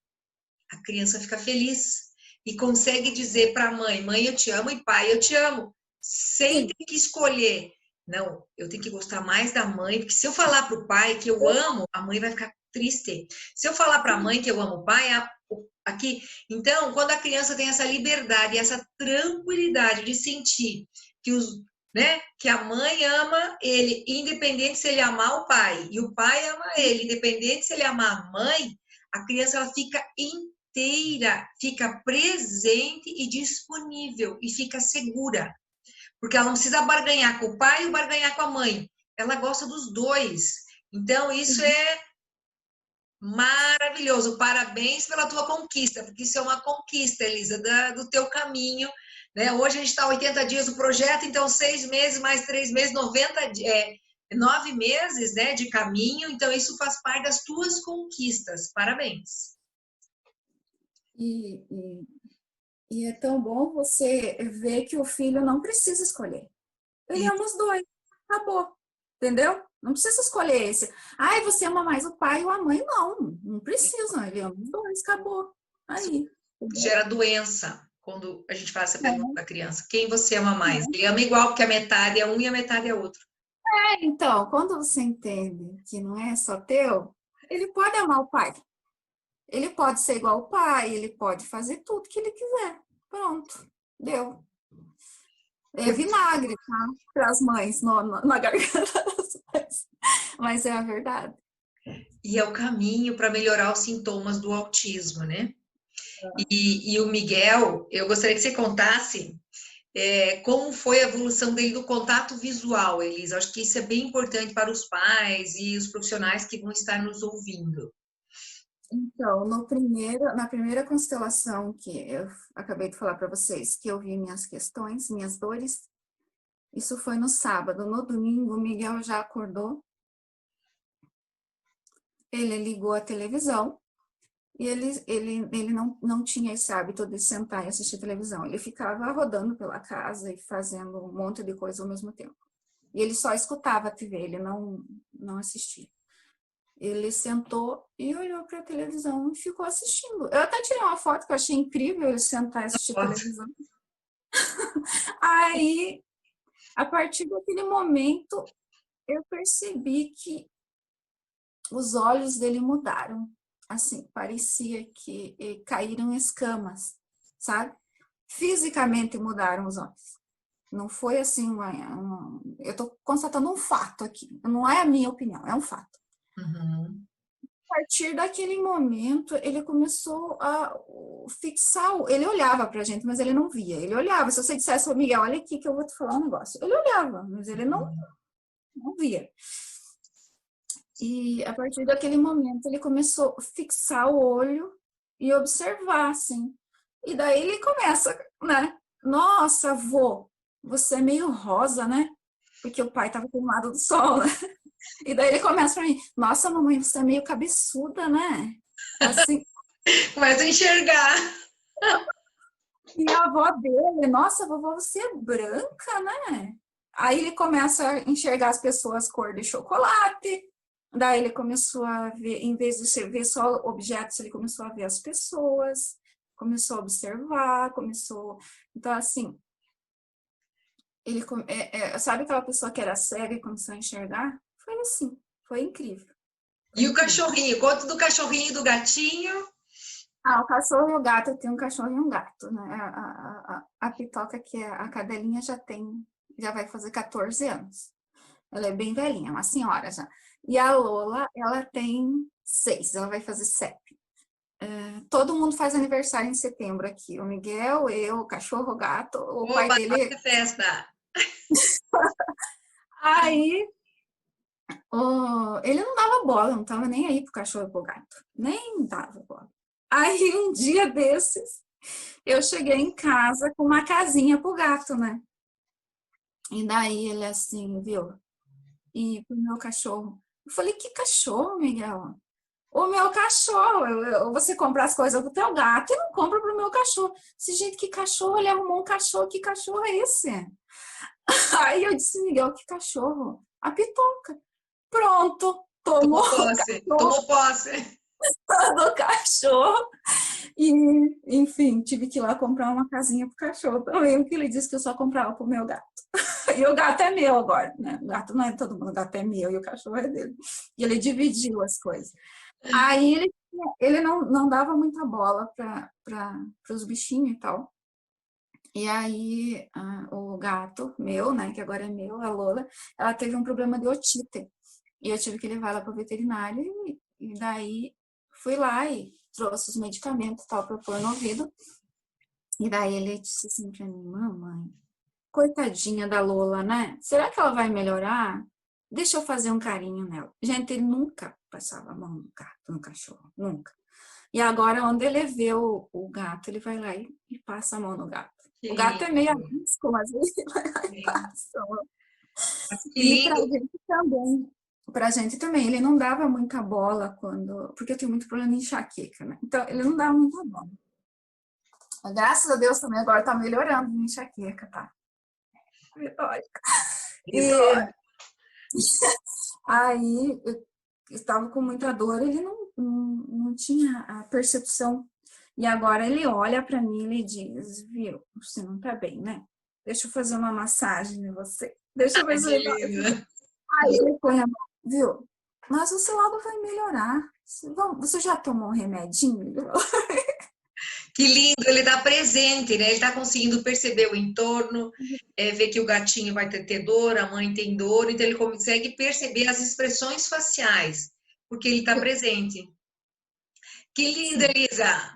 A: a criança fica feliz e consegue dizer para a mãe, mãe, eu te amo, e pai, eu te amo, sem
D: Sim.
A: ter que escolher. Não, eu tenho que gostar mais da mãe, porque se eu falar para o pai que eu amo, a mãe vai ficar triste. Se eu falar para a mãe que eu amo o pai, aqui. Então, quando a criança tem essa liberdade, essa tranquilidade de sentir que que a mãe ama ele, independente se ele amar o pai, e o pai ama ele, independente se ele amar a mãe, a criança ela fica inteira, fica presente e disponível e fica segura. Porque ela não precisa barganhar com o pai ou barganhar com a mãe. Ela gosta dos dois. Então, isso é maravilhoso. Parabéns pela tua conquista, porque isso é uma conquista, Elisa, do teu caminho. Né? Hoje a gente está a 80 dias do projeto, então 6 meses mais 3 meses, 9 meses, né, de caminho. Então, isso faz parte das tuas conquistas. Parabéns.
D: E é tão bom você ver que o filho não precisa escolher. Ele ama os dois. Acabou. Entendeu? Não precisa escolher esse. Ai, você ama mais o pai ou a mãe? Não, não precisa. Ele ama os dois. Acabou. Aí.
A: Gera doença quando a gente faz essa pergunta para a criança. Quem você ama mais? Ele ama igual, porque a metade é um e a metade é outro.
D: Então, quando você entende que não é só teu, ele pode amar o pai. Ele pode ser igual ao pai, ele pode fazer tudo que ele quiser. Pronto, deu. É vinagre, tá? Para as mães, na garganta das mães. Mas é a verdade.
A: E é o caminho para melhorar os sintomas do autismo, né? E o Miguel, eu gostaria que você contasse como foi a evolução dele do contato visual, Elisa. Acho que isso é bem importante para os pais e os profissionais que vão estar nos ouvindo.
D: Então, na primeira constelação que eu acabei de falar para vocês, que eu vi minhas questões, minhas dores, isso foi no sábado. No domingo, o Miguel já acordou, ele ligou a televisão e ele não tinha esse hábito de sentar e assistir televisão. Ele ficava rodando pela casa e fazendo um monte de coisa ao mesmo tempo. E ele só escutava a TV, ele não assistia. Ele sentou e olhou para a televisão e ficou assistindo. Eu até tirei uma foto que eu achei incrível ele sentar e assistir televisão. Aí, a partir daquele momento, eu percebi que os olhos dele mudaram. Assim, parecia que caíram escamas, sabe? Fisicamente mudaram os olhos. Não foi assim eu estou constatando um fato aqui. Não é a minha opinião, é um fato.
A: Uhum.
D: A partir daquele momento, ele começou a fixar. Ele olhava pra gente, mas ele não via. Ele olhava. Se você dissesse, ô Miguel, olha aqui que eu vou te falar um negócio. Ele olhava, mas ele não via. E a partir daquele momento, ele começou a fixar o olho e observar, assim. E daí ele começa, né? Nossa, avô, você é meio rosa, né? Porque o pai estava queimado do sol, né? E daí ele começa pra mim, nossa, mamãe, você é meio cabeçuda, né? Assim.
A: Começa a enxergar.
D: E a avó dele, nossa, vovó, você é branca, né? Aí ele começa a enxergar as pessoas cor de chocolate. Daí ele começou a ver, em vez de ver só objetos, ele começou a ver as pessoas, começou a observar, começou... Então, assim, ele sabe aquela pessoa que era cega e começou a enxergar? Foi assim, foi incrível.
A: E o cachorrinho? Conta do cachorrinho e do gatinho.
D: Ah, o cachorro e o gato, eu tenho um cachorro e um gato, né? A Pitoca, que é a cadelinha, já vai fazer 14 anos. Ela é bem velhinha, uma senhora já. E a Lola, ela tem 6, ela vai fazer 7. Todo mundo faz aniversário em setembro aqui. O Miguel, eu, o cachorro, o gato, o pai
A: Oba,
D: dele.
A: que festa!
D: Aí, ele não dava bola, não tava nem aí pro cachorro e pro gato. Nem dava bola. Aí, um dia desses, eu cheguei em casa com uma casinha pro gato, né? E daí ele assim, viu? E pro meu cachorro. Eu falei, que cachorro, Miguel? O meu cachorro. Você compra as coisas pro teu gato e não compra pro meu cachorro. Esse gente, que cachorro? Ele arrumou um cachorro. Que cachorro é esse? Aí eu disse, Miguel, que cachorro? A Pitoca. Pronto, tomou
A: Tomou posse.
D: do cachorro. E, enfim, tive que ir lá comprar uma casinha pro cachorro também, porque ele disse que eu só comprava pro meu gato. E o gato é meu agora, né? O gato não é todo mundo, o gato é meu e o cachorro é dele. E ele dividiu as coisas. Aí ele não dava muita bola para os bichinhos e tal. E aí o gato meu, né, que agora é meu, a Lola, ela teve um problema de otite. E eu tive que levar ela para o veterinário e daí fui lá e trouxe os medicamentos tal para pôr no ouvido. E daí ele disse assim para mim, mamãe, coitadinha da Lola, né? Será que ela vai melhorar? Deixa eu fazer um carinho nela. Gente, ele nunca passava a mão no gato, no cachorro, nunca. E agora, onde ele vê o gato, ele vai lá e passa a mão no gato.
A: Que
D: o gato é meio
A: lindo.
D: arisco, mas ele vai lá e passa a mão.
A: Que
D: E pra
A: lindo.
D: gente também. Pra gente também, ele não dava muita bola quando... Porque eu tenho muito problema de enxaqueca, né? Então, ele não dava muita bola. Mas, graças a Deus também agora tá melhorando a enxaqueca, tá? Vitória. E aí, eu estava com muita dor, ele não tinha a percepção. E agora ele olha para mim e ele diz, viu, você não tá bem, né? Deixa eu fazer uma massagem em você. Deixa eu ver se ele... Aí ele põe a mão, viu? Mas o seu lado vai melhorar. Você já tomou um remedinho?
A: Que lindo, ele está presente, né? Ele está conseguindo perceber o entorno, ver que o gatinho vai ter dor, a mãe tem dor, então ele consegue perceber as expressões faciais, porque ele está presente. Que lindo, Elisa!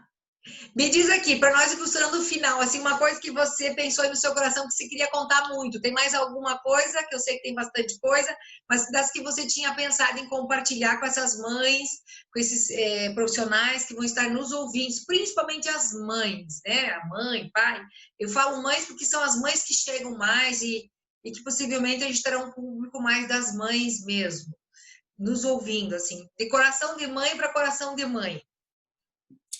A: Me diz aqui, para nós ilustrando o final, assim, uma coisa que você pensou aí no seu coração que você queria contar muito. Tem mais alguma coisa, que eu sei que tem bastante coisa, mas das que você tinha pensado em compartilhar com essas mães, com esses profissionais que vão estar nos ouvindo, principalmente as mães, né? A mãe, pai. Eu falo mães porque são as mães que chegam mais e que possivelmente a gente terá um público mais das mães mesmo, nos ouvindo, assim, de coração de mãe para coração de mãe.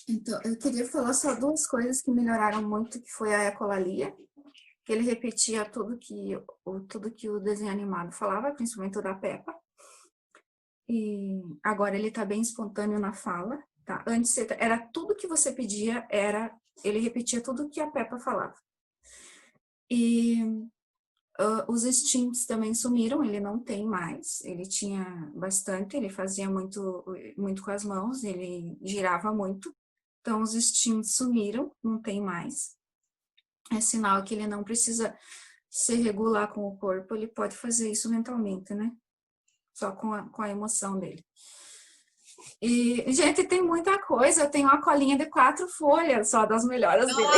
D: Então, eu queria falar só 2 coisas que melhoraram muito, que foi a ecolalia, que ele repetia tudo que o desenho animado falava, principalmente o da Peppa. E agora ele tá bem espontâneo na fala, tá? Antes era tudo que você pedia, ele repetia tudo que a Peppa falava. E os instintos também sumiram, ele não tem mais, ele tinha bastante, ele fazia muito, muito com as mãos, ele girava muito. Então, os instintos sumiram, não tem mais. É sinal que ele não precisa se regular com o corpo, ele pode fazer isso mentalmente, né? Só com a emoção dele. E, gente, tem muita coisa. Eu tenho uma colinha de 4 folhas só das melhoras dele.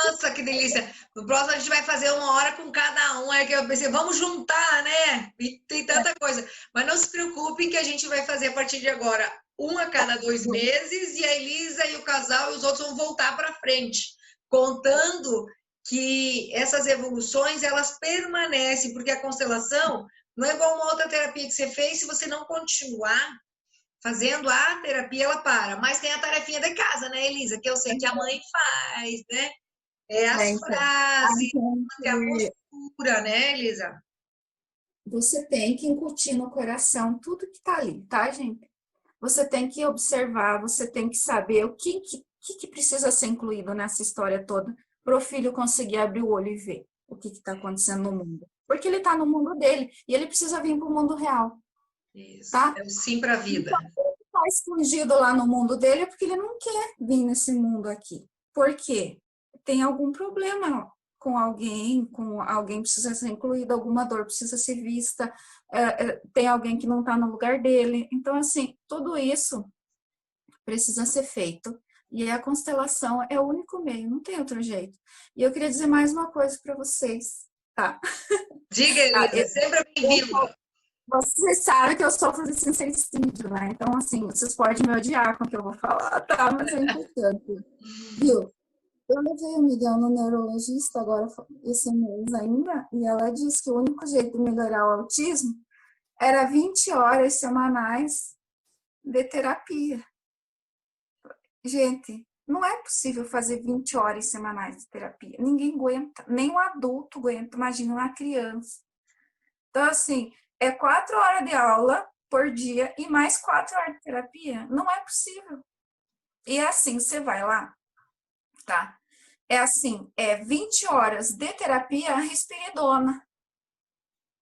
A: Nossa, que delícia! No próximo a gente vai fazer 1 hora com cada um. É que eu pensei, vamos juntar, né? E tem tanta coisa. Mas não se preocupe que a gente vai fazer a partir de agora 1 a cada 2 meses e a Elisa e o casal e os outros vão voltar para frente, contando que essas evoluções elas permanecem, porque a constelação não é igual uma outra terapia que você fez, se você não continuar fazendo a terapia, ela para. Mas tem a tarefinha da casa, né, Elisa? Que eu sei que a mãe faz, né? As frases, manter a postura, né, Elisa?
D: Você tem que incutir no coração tudo que tá ali, tá, gente? Você tem que observar, você tem que saber o que precisa ser incluído nessa história toda para o filho conseguir abrir o olho e ver o que está acontecendo no mundo. Porque ele está no mundo dele e ele precisa vir para o mundo real.
A: Isso,
D: tá?
A: é o sim para a vida.
D: Então, escondido lá no mundo dele é porque ele não quer vir nesse mundo aqui. Por quê? Tem algum problema com alguém precisa ser incluído, alguma dor precisa ser vista, tem alguém que não está no lugar dele. Então, assim, tudo isso precisa ser feito. E a constelação é o único meio, não tem outro jeito. E eu queria dizer mais uma coisa para vocês, tá?
A: Diga, Elisa, sempre bem-vindo.
D: Vocês sabem que eu sofro de sincericídio, né? Então, assim, vocês podem me odiar com o que eu vou falar, tá? Mas é importante. Viu? Eu levei o Miguel no neurologista agora, esse mês ainda, e ela disse que o único jeito de melhorar o autismo era 20 horas semanais de terapia. Gente, não é possível fazer 20 horas semanais de terapia. Ninguém aguenta, nem um adulto aguenta, imagina uma criança. Então, assim, é 4 horas de aula por dia e mais 4 horas de terapia. Não é possível. E é assim, você vai lá, tá? É assim, 20 horas de terapia respiridona.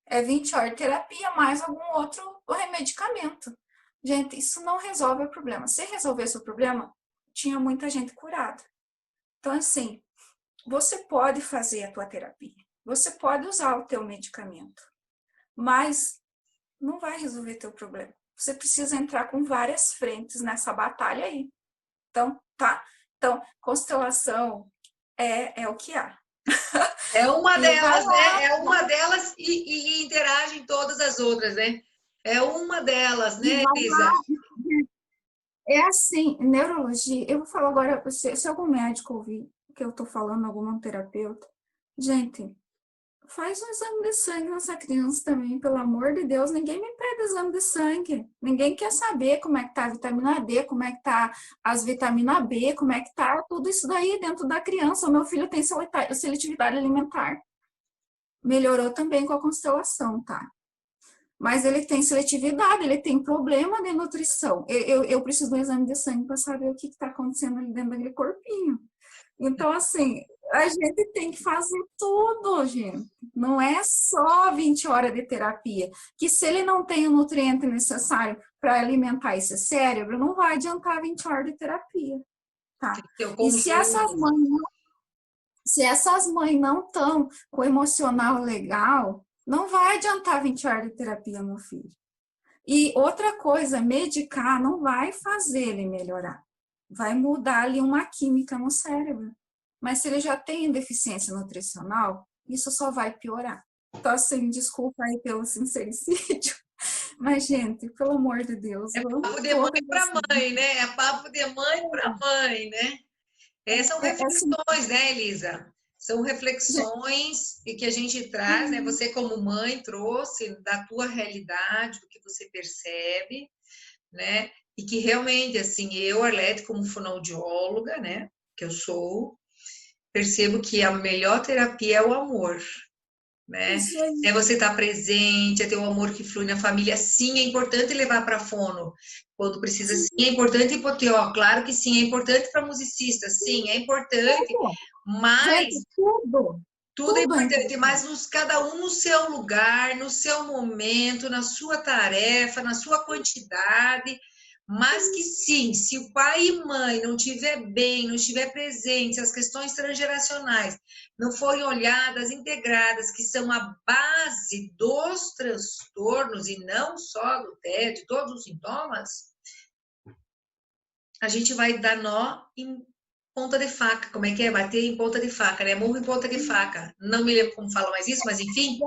D: É 20 horas de terapia mais algum outro remedicamento. Gente, isso não resolve o problema. Se resolvesse o problema, tinha muita gente curada. Então, assim, você pode fazer a tua terapia. Você pode usar o teu medicamento. Mas não vai resolver teu problema. Você precisa entrar com várias frentes nessa batalha aí. Então, tá? Então, constelação é o que há.
A: É uma delas, né? É uma delas e interagem todas as outras, né? É uma delas, né, Elisa?
D: É assim, neurologia, eu vou falar agora, se algum médico ouvir que eu tô falando, algum terapeuta, gente, faz um exame de sangue nessa criança também, pelo amor de Deus, ninguém me pede exame de sangue, ninguém quer saber como é que tá a vitamina D, como é que tá as vitamina B, como é que tá tudo isso daí dentro da criança. O meu filho tem seletividade alimentar, melhorou também com a constelação, tá? Mas ele tem seletividade, ele tem problema de nutrição. Eu preciso do exame de sangue para saber o que está acontecendo ali dentro daquele corpinho. Então, assim, a gente tem que fazer tudo, gente. Não é só 20 horas de terapia. Que se ele não tem o nutriente necessário para alimentar esse cérebro, não vai adiantar 20 horas de terapia. Tá? E se essas mães não estão com o emocional legal, não vai adiantar 20 horas de terapia, meu filho. E outra coisa, medicar não vai fazer ele melhorar. Vai mudar ali uma química no cérebro. Mas se ele já tem deficiência nutricional, isso só vai piorar. Então, assim, desculpa aí pelo sincericídio. Mas, gente, pelo amor de Deus.
A: É papo de mãe para mãe, né? É papo de mãe para mãe, né? São reflexões, né, Elisa? São reflexões que a gente traz, né? Você como mãe trouxe da tua realidade, do que você percebe, né? E que realmente, assim, eu, Arlete, como fonoaudióloga, né? Que eu sou, percebo que a melhor terapia é o amor, né? É você estar presente, é ter o amor que flui na família. Sim, é importante levar para fono quando precisa. Sim, é importante hipoteó. Claro que sim, é importante para musicista. Sim, é importante. Mas tudo é importante, mas cada um no seu lugar, no seu momento, na sua tarefa, na sua quantidade. Mas que sim, se o pai e mãe não estiver bem, não estiver presente, se as questões transgeracionais não forem olhadas, integradas, que são a base dos transtornos e não só do TED, de todos os sintomas, a gente vai dar nó em ponta de faca. Como é que é? Bater em ponta de faca, né? Murro em ponta de faca. Não me lembro como fala mais isso, mas enfim.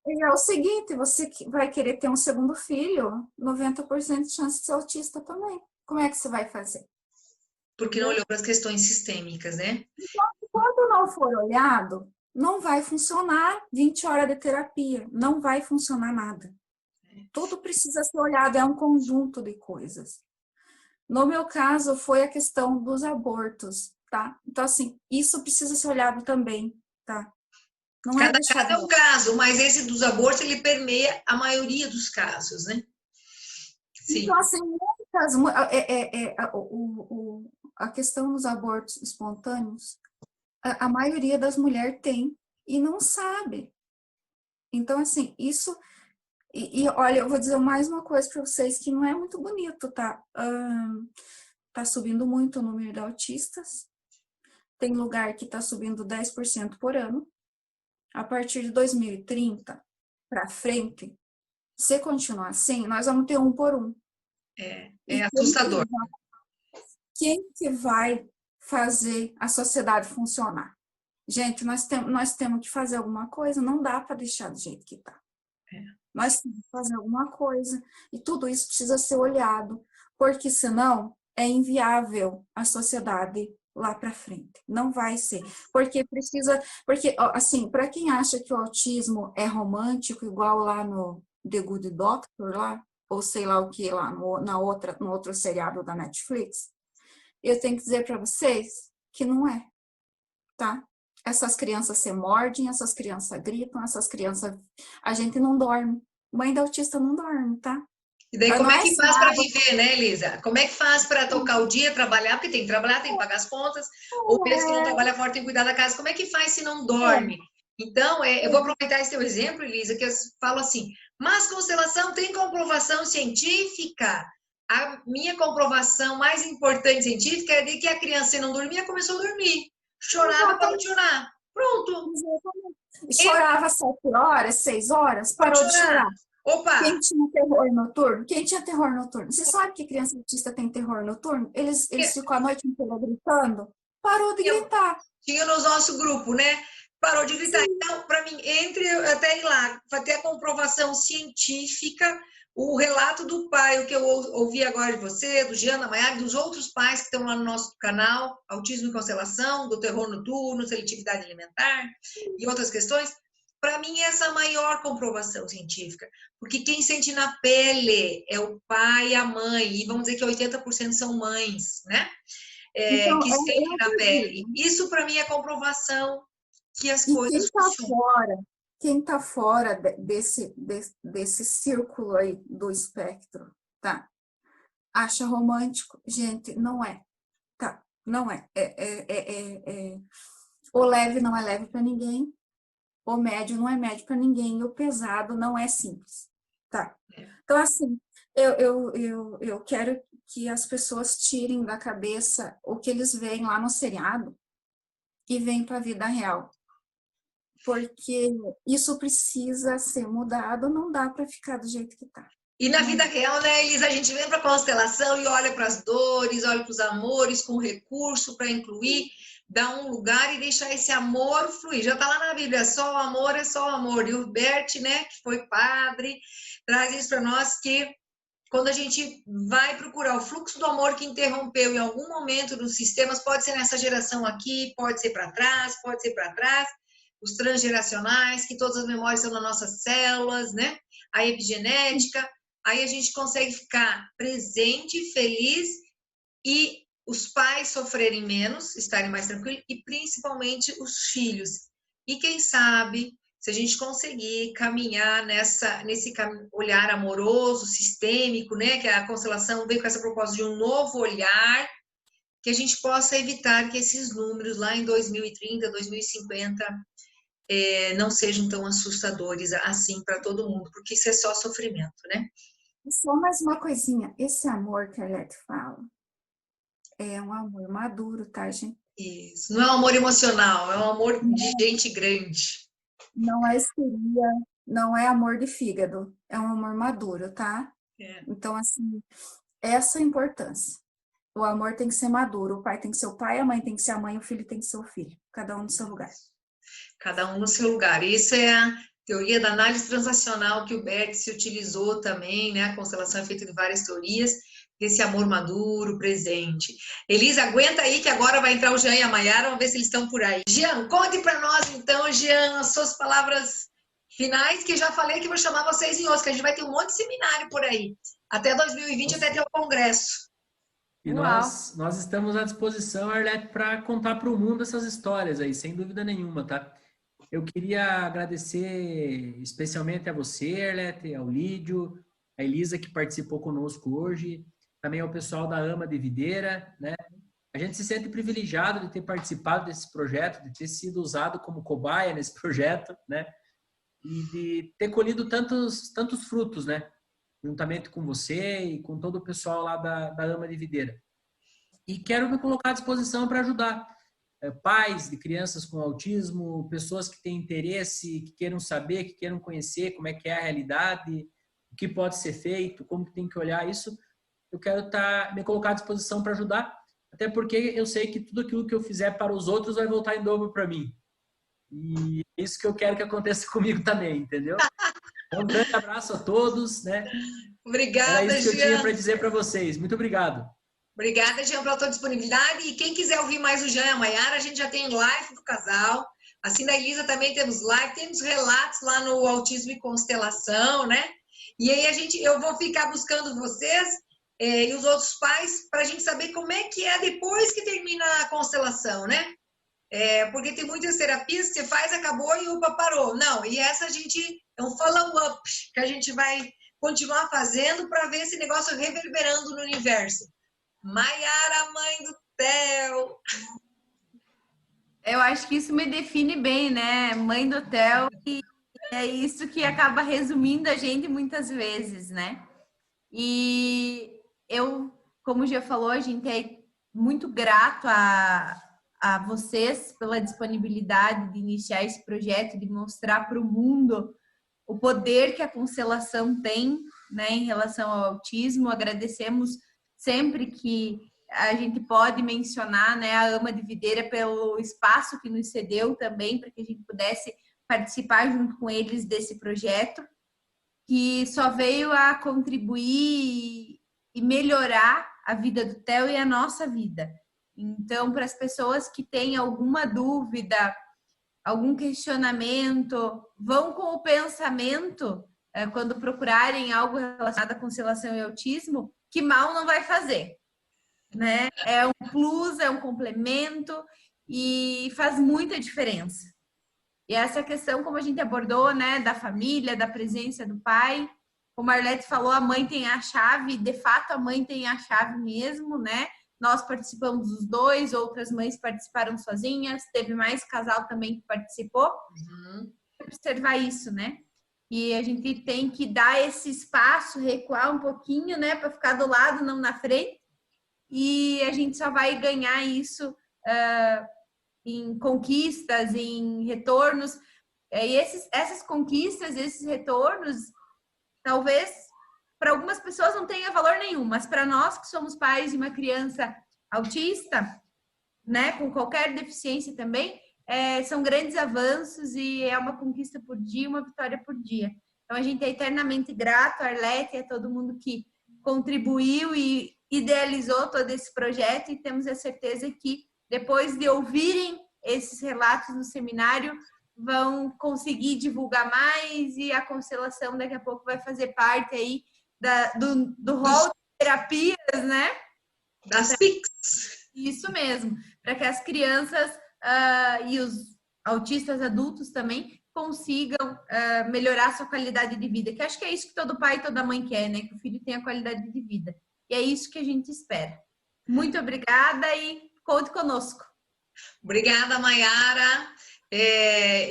D: É o seguinte, você vai querer ter um segundo filho, 90% de chance de ser autista também. Como é que você vai fazer?
A: Porque não olhou para as questões sistêmicas, né?
D: Então, quando não for olhado, não vai funcionar 20 horas de terapia. Não vai funcionar nada. Tudo precisa ser olhado, é um conjunto de coisas. No meu caso, foi a questão dos abortos, tá? Então, assim, isso precisa ser olhado também, tá?
A: Não cada caso é um caso, mas esse dos abortos, ele permeia a maioria dos casos, né?
D: Sim. Então, assim, a questão dos abortos espontâneos, a maioria das mulheres tem e não sabe. Então, assim, isso E olha, eu vou dizer mais uma coisa para vocês que não é muito bonito, tá? Tá subindo muito o número de autistas. Tem lugar que tá subindo 10% por ano. A partir de 2030 para frente, se continuar assim, nós vamos ter 1 por 1.
A: É assustador.
D: Quem que vai fazer a sociedade funcionar? Gente, nós temos que fazer alguma coisa, não dá para deixar do jeito que está. Nós temos que fazer alguma coisa e tudo isso precisa ser olhado, porque senão é inviável a sociedade lá para frente. Não vai ser. Porque assim, para quem acha que o autismo é romântico, igual lá no The Good Doctor, lá, ou sei lá o que lá, no outro seriado da Netflix, eu tenho que dizer para vocês que não é, tá? Essas crianças se mordem, essas crianças gritam, essas crianças... A gente não dorme. Mãe da autista não dorme, tá?
A: E daí como é que faz para viver, né, Elisa? Como é que faz para tocar o dia, trabalhar? Porque tem que trabalhar, tem que pagar as contas. Ou mesmo que não trabalha fora, tem que cuidar da casa. Como é que faz se não dorme? Então, eu vou aproveitar esse teu exemplo, Elisa, que eu falo assim, mas constelação tem comprovação científica? A minha comprovação mais importante científica é de que a criança, se não dormia, começou a dormir. Chorava, parou de chorar. Pronto.
D: Chorava 7 horas, 6 horas, parou de chorar.
A: Opa!
D: Quem tinha terror noturno? Quem tinha terror noturno? Você sabe que criança autista tem terror noturno? Eles ficam a noite inteira gritando. Parou de gritar.
A: Tinha no nosso grupo, né? Parou de gritar. Sim. Então, para mim, até ir lá, vai ter a comprovação científica, o relato do pai, o que eu ouvi agora de você, do Jean, da Maiara, dos outros pais que estão lá no nosso canal, Autismo e Constelação, do terror noturno, seletividade alimentar e outras questões. Para mim, essa é a maior comprovação científica, porque quem sente na pele é o pai e a mãe, e vamos dizer que 80% são mães, né? Então, que sentem na pele. Isso, para mim, é comprovação que as coisas funcionam.
D: Quem está fora desse círculo aí do espectro, tá? Acha romântico? Gente, não é. Tá? Não é. O leve não é leve para ninguém. O médio não é médio para ninguém. E o pesado não é simples. Tá? Então, assim, eu quero que as pessoas tirem da cabeça o que eles veem lá no seriado e vêm para a vida real. Porque isso precisa ser mudado, não dá para ficar do jeito que está.
A: E na vida real, né, Elisa, a gente vem para a constelação e olha para as dores, olha para os amores, com recurso para incluir, dar um lugar e deixar esse amor fluir. Já está lá na Bíblia, só o amor é só o amor. E o Bert, né, que foi padre, traz isso para nós, que quando a gente vai procurar o fluxo do amor que interrompeu em algum momento nos sistemas, pode ser nessa geração aqui, pode ser para trás, os transgeracionais, que todas as memórias estão nas nossas células, né? A epigenética, aí a gente consegue ficar presente, feliz e os pais sofrerem menos, estarem mais tranquilos e principalmente os filhos. E quem sabe, se a gente conseguir caminhar nesse olhar amoroso, sistêmico, né? Que a constelação veio com essa proposta de um novo olhar, que a gente possa evitar que esses números lá em 2030, 2050 não sejam tão assustadores assim para todo mundo, porque isso é só sofrimento, né?
D: Só mais uma coisinha, esse amor que a Arlete fala é um amor maduro, tá, gente?
A: Isso, não é um amor emocional, é um amor de gente grande.
D: Não é histeria, não é amor de fígado, é um amor maduro, tá? Então, assim, essa é a importância. O amor tem que ser maduro, o pai tem que ser o pai, a mãe tem que ser a mãe, o filho tem que ser o filho, cada um no seu lugar.
A: Cada um no seu lugar. Isso é a teoria da análise transacional que o Bert se utilizou também, né? A constelação é feita de várias teorias, desse amor maduro, presente. Elisa, aguenta aí que agora vai entrar o Jean e a Maiara, vamos ver se eles estão por aí. Jean, conte para nós então, Jean, as suas palavras finais, que eu já falei que vou chamar vocês em outros, que a gente vai ter um monte de seminário por aí, até 2020, até ter o congresso.
B: E nós estamos à disposição, Arlete, para contar para o mundo essas histórias aí, sem dúvida nenhuma, tá? Eu queria agradecer especialmente a você, Arlete, ao Lídio, a Elisa, que participou conosco hoje, também ao pessoal da AMA de Videira, né? A gente se sente privilegiado de ter participado desse projeto, de ter sido usado como cobaia nesse projeto, né? e de ter colhido tantos frutos, né? Juntamente com você e com todo o pessoal lá da AMA de Videira. E quero me colocar à disposição para ajudar pais de crianças com autismo, pessoas que têm interesse, que queiram saber, que queiram conhecer como é que é a realidade, o que pode ser feito, como que tem que olhar isso. Eu quero me colocar à disposição para ajudar, até porque eu sei que tudo aquilo que eu fizer para os outros vai voltar em dobro para mim. E é isso que eu quero que aconteça comigo também, entendeu? Então, um grande abraço a todos, né?
A: Obrigada,
B: Era isso que eu tinha
A: Jean.
B: para dizer para vocês. Muito obrigado.
A: Obrigada, Jean, pela tua disponibilidade. E quem quiser ouvir mais o Jean e a Mayara, a gente já tem live do casal. Assim da Elisa também temos live, temos relatos lá no Autismo e Constelação, né? E aí eu vou ficar buscando vocês e os outros pais para a gente saber como é que é depois que termina a constelação, né? Porque tem muitas terapias que você faz, acabou e opa, parou. Não, e essa é um follow-up que a gente vai continuar fazendo para ver esse negócio reverberando no universo. Mayara, mãe do Theo.
C: Eu acho que isso me define bem, né? Mãe do Theo, e é isso que acaba resumindo a gente muitas vezes, né? E eu, como já falou, a gente é muito grato a vocês pela disponibilidade de iniciar esse projeto, de mostrar para o mundo o poder que a constelação tem, né, em relação ao autismo. Agradecemos sempre que a gente pode mencionar, né, a AMA de Videira pelo espaço que nos cedeu também, para que a gente pudesse participar junto com eles desse projeto, que só veio a contribuir e melhorar a vida do Theo e a nossa vida. Então, para as pessoas que têm alguma dúvida, algum questionamento, vão com o pensamento, quando procurarem algo relacionado à constelação e autismo, que mal não vai fazer, né? É um plus, é um complemento e faz muita diferença. E essa questão, como a gente abordou, né, da família, da presença do pai, como a Arlete falou, a mãe tem a chave, de fato a mãe tem a chave mesmo, né? Nós participamos dos dois, outras mães participaram sozinhas, teve mais casal também que participou. Observar isso, né? E a gente tem que dar esse espaço, recuar um pouquinho, né, para ficar do lado, não na frente. E a gente só vai ganhar isso em conquistas, em retornos. E essas conquistas, esses retornos, talvez para algumas pessoas não tenha valor nenhum, mas para nós que somos pais de uma criança autista, né, com qualquer deficiência também, são grandes avanços e é uma conquista por dia, uma vitória por dia. Então a gente é eternamente grato a Arlete e a todo mundo que contribuiu e idealizou todo esse projeto, e temos a certeza que depois de ouvirem esses relatos no seminário, vão conseguir divulgar mais, e a constelação daqui a pouco vai fazer parte aí do rol de terapias, né?
A: Das PICs.
C: Isso mesmo, para que as crianças e os autistas adultos também consigam melhorar sua qualidade de vida, que acho que é isso que todo pai e toda mãe quer, né? Que o filho tenha qualidade de vida. E é isso que a gente espera. Muito obrigada e conte conosco.
A: Obrigada, Mayara.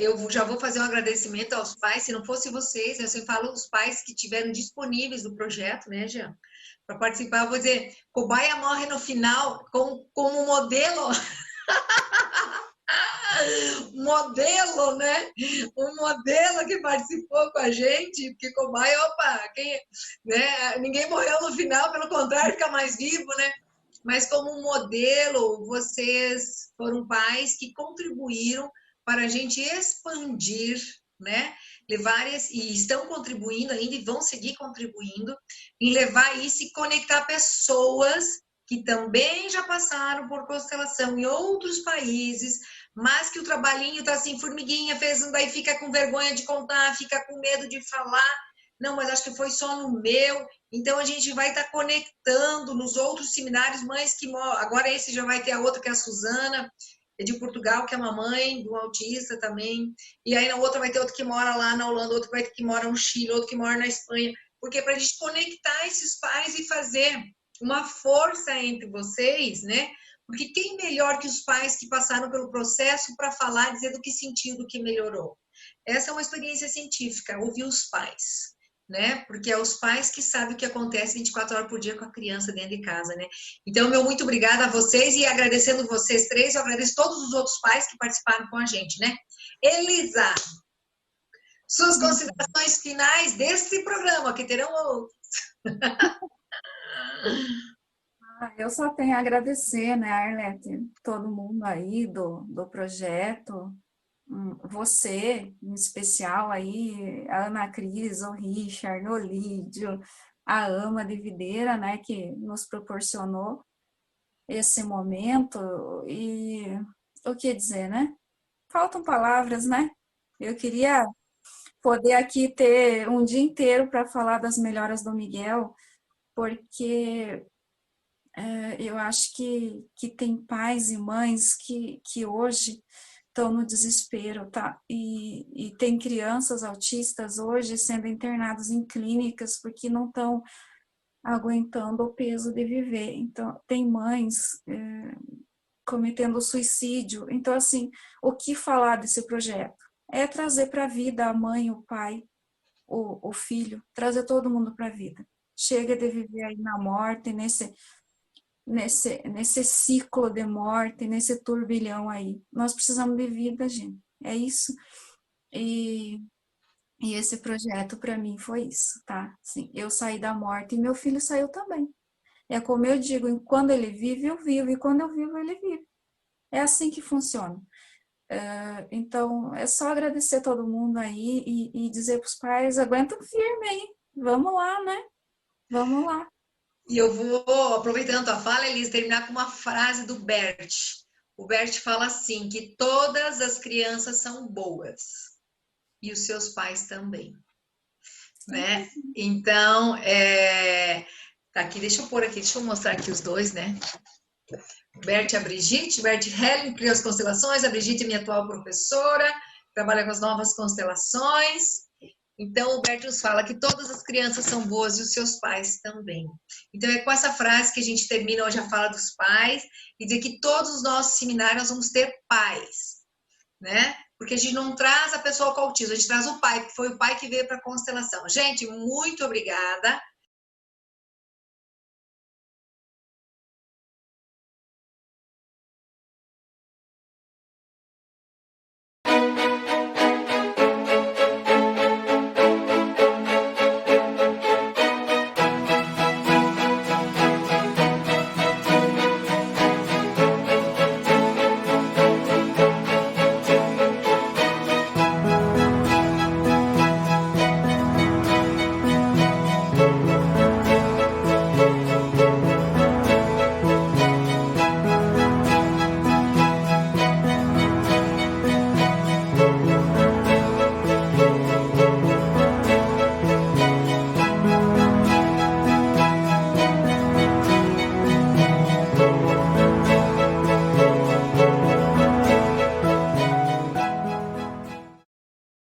A: Eu já vou fazer um agradecimento aos pais. Se não fosse vocês, eu sempre falo os pais que estiveram disponíveis do projeto, né, Jean? Para participar, eu vou dizer, cobaia morre no final como modelo. Modelo, né? Um modelo que participou com a gente, porque cobaia, né? Ninguém morreu no final, pelo contrário, fica mais vivo, né? Mas como modelo, vocês foram pais que contribuíram para a gente expandir, né? E estão contribuindo ainda e vão seguir contribuindo em levar isso e conectar pessoas que também já passaram por constelação em outros países, mas que o trabalhinho está assim, formiguinha, daí fica com vergonha de contar, fica com medo de falar. Não, mas acho que foi só no meu. Então, a gente vai estar conectando nos outros seminários, mães que moram. Agora, esse já vai ter a outra, que é a Suzana, de Portugal, que é uma mãe do autista também. E aí, na outra, vai ter outra que mora lá na Holanda, outra vai ter que mora no Chile, outra que mora na Espanha. Porque para a gente conectar esses pais e fazer uma força entre vocês, né? Porque quem melhor que os pais que passaram pelo processo para falar, dizer do que sentiu, do que melhorou. Essa é uma experiência científica, ouvir os pais, né? Porque é os pais que sabem o que acontece 24 horas por dia com a criança dentro de casa, né? Então, meu muito obrigada a vocês e agradecendo vocês três, eu agradeço todos os outros pais que participaram com a gente, né? Elisa, suas considerações finais desse programa, que terão outros.
D: Eu só tenho a agradecer, né, Arlete, todo mundo aí do projeto, você, em especial aí, a Ana Cris, o Richard, o Lídio, a Ama de Videira, né, que nos proporcionou esse momento. E o que dizer, né? Faltam palavras, né? Eu queria poder aqui ter um dia inteiro para falar das melhoras do Miguel, porque eu acho que tem pais e mães que hoje estão no desespero, tá? E tem crianças autistas hoje sendo internadas em clínicas porque não estão aguentando o peso de viver. Então, tem mães cometendo suicídio. Então, assim, o que falar desse projeto? É trazer para a vida a mãe, o pai, o filho, trazer todo mundo para a vida. Chega de viver aí na morte, nesse ciclo de morte, nesse turbilhão aí. Nós precisamos de vida, gente. É isso. E esse projeto para mim foi isso, tá? Assim, eu saí da morte e meu filho saiu também. É como eu digo, quando ele vive, eu vivo, e quando eu vivo, ele vive. É assim que funciona. Então, é só agradecer todo mundo aí e dizer para os pais, aguentam firme aí, vamos lá, né? Vamos lá.
A: E eu vou, aproveitando a fala, Elisa, terminar com uma frase do Bert. O Bert fala assim, que todas as crianças são boas, e os seus pais também, né? Então, tá aqui, deixa eu pôr aqui, deixa eu mostrar aqui os dois, né? Bert e a Brigitte, Bert Helling criou as constelações, a Brigitte é minha atual professora, trabalha com as novas constelações. Então, o Bert nos fala que todas as crianças são boas e os seus pais também. Então, é com essa frase que a gente termina hoje a fala dos pais e dizer que todos os nossos seminários nós vamos ter pais, né? Porque a gente não traz a pessoa com autismo, a gente traz o pai, que foi o pai que veio para a constelação. Gente, muito obrigada.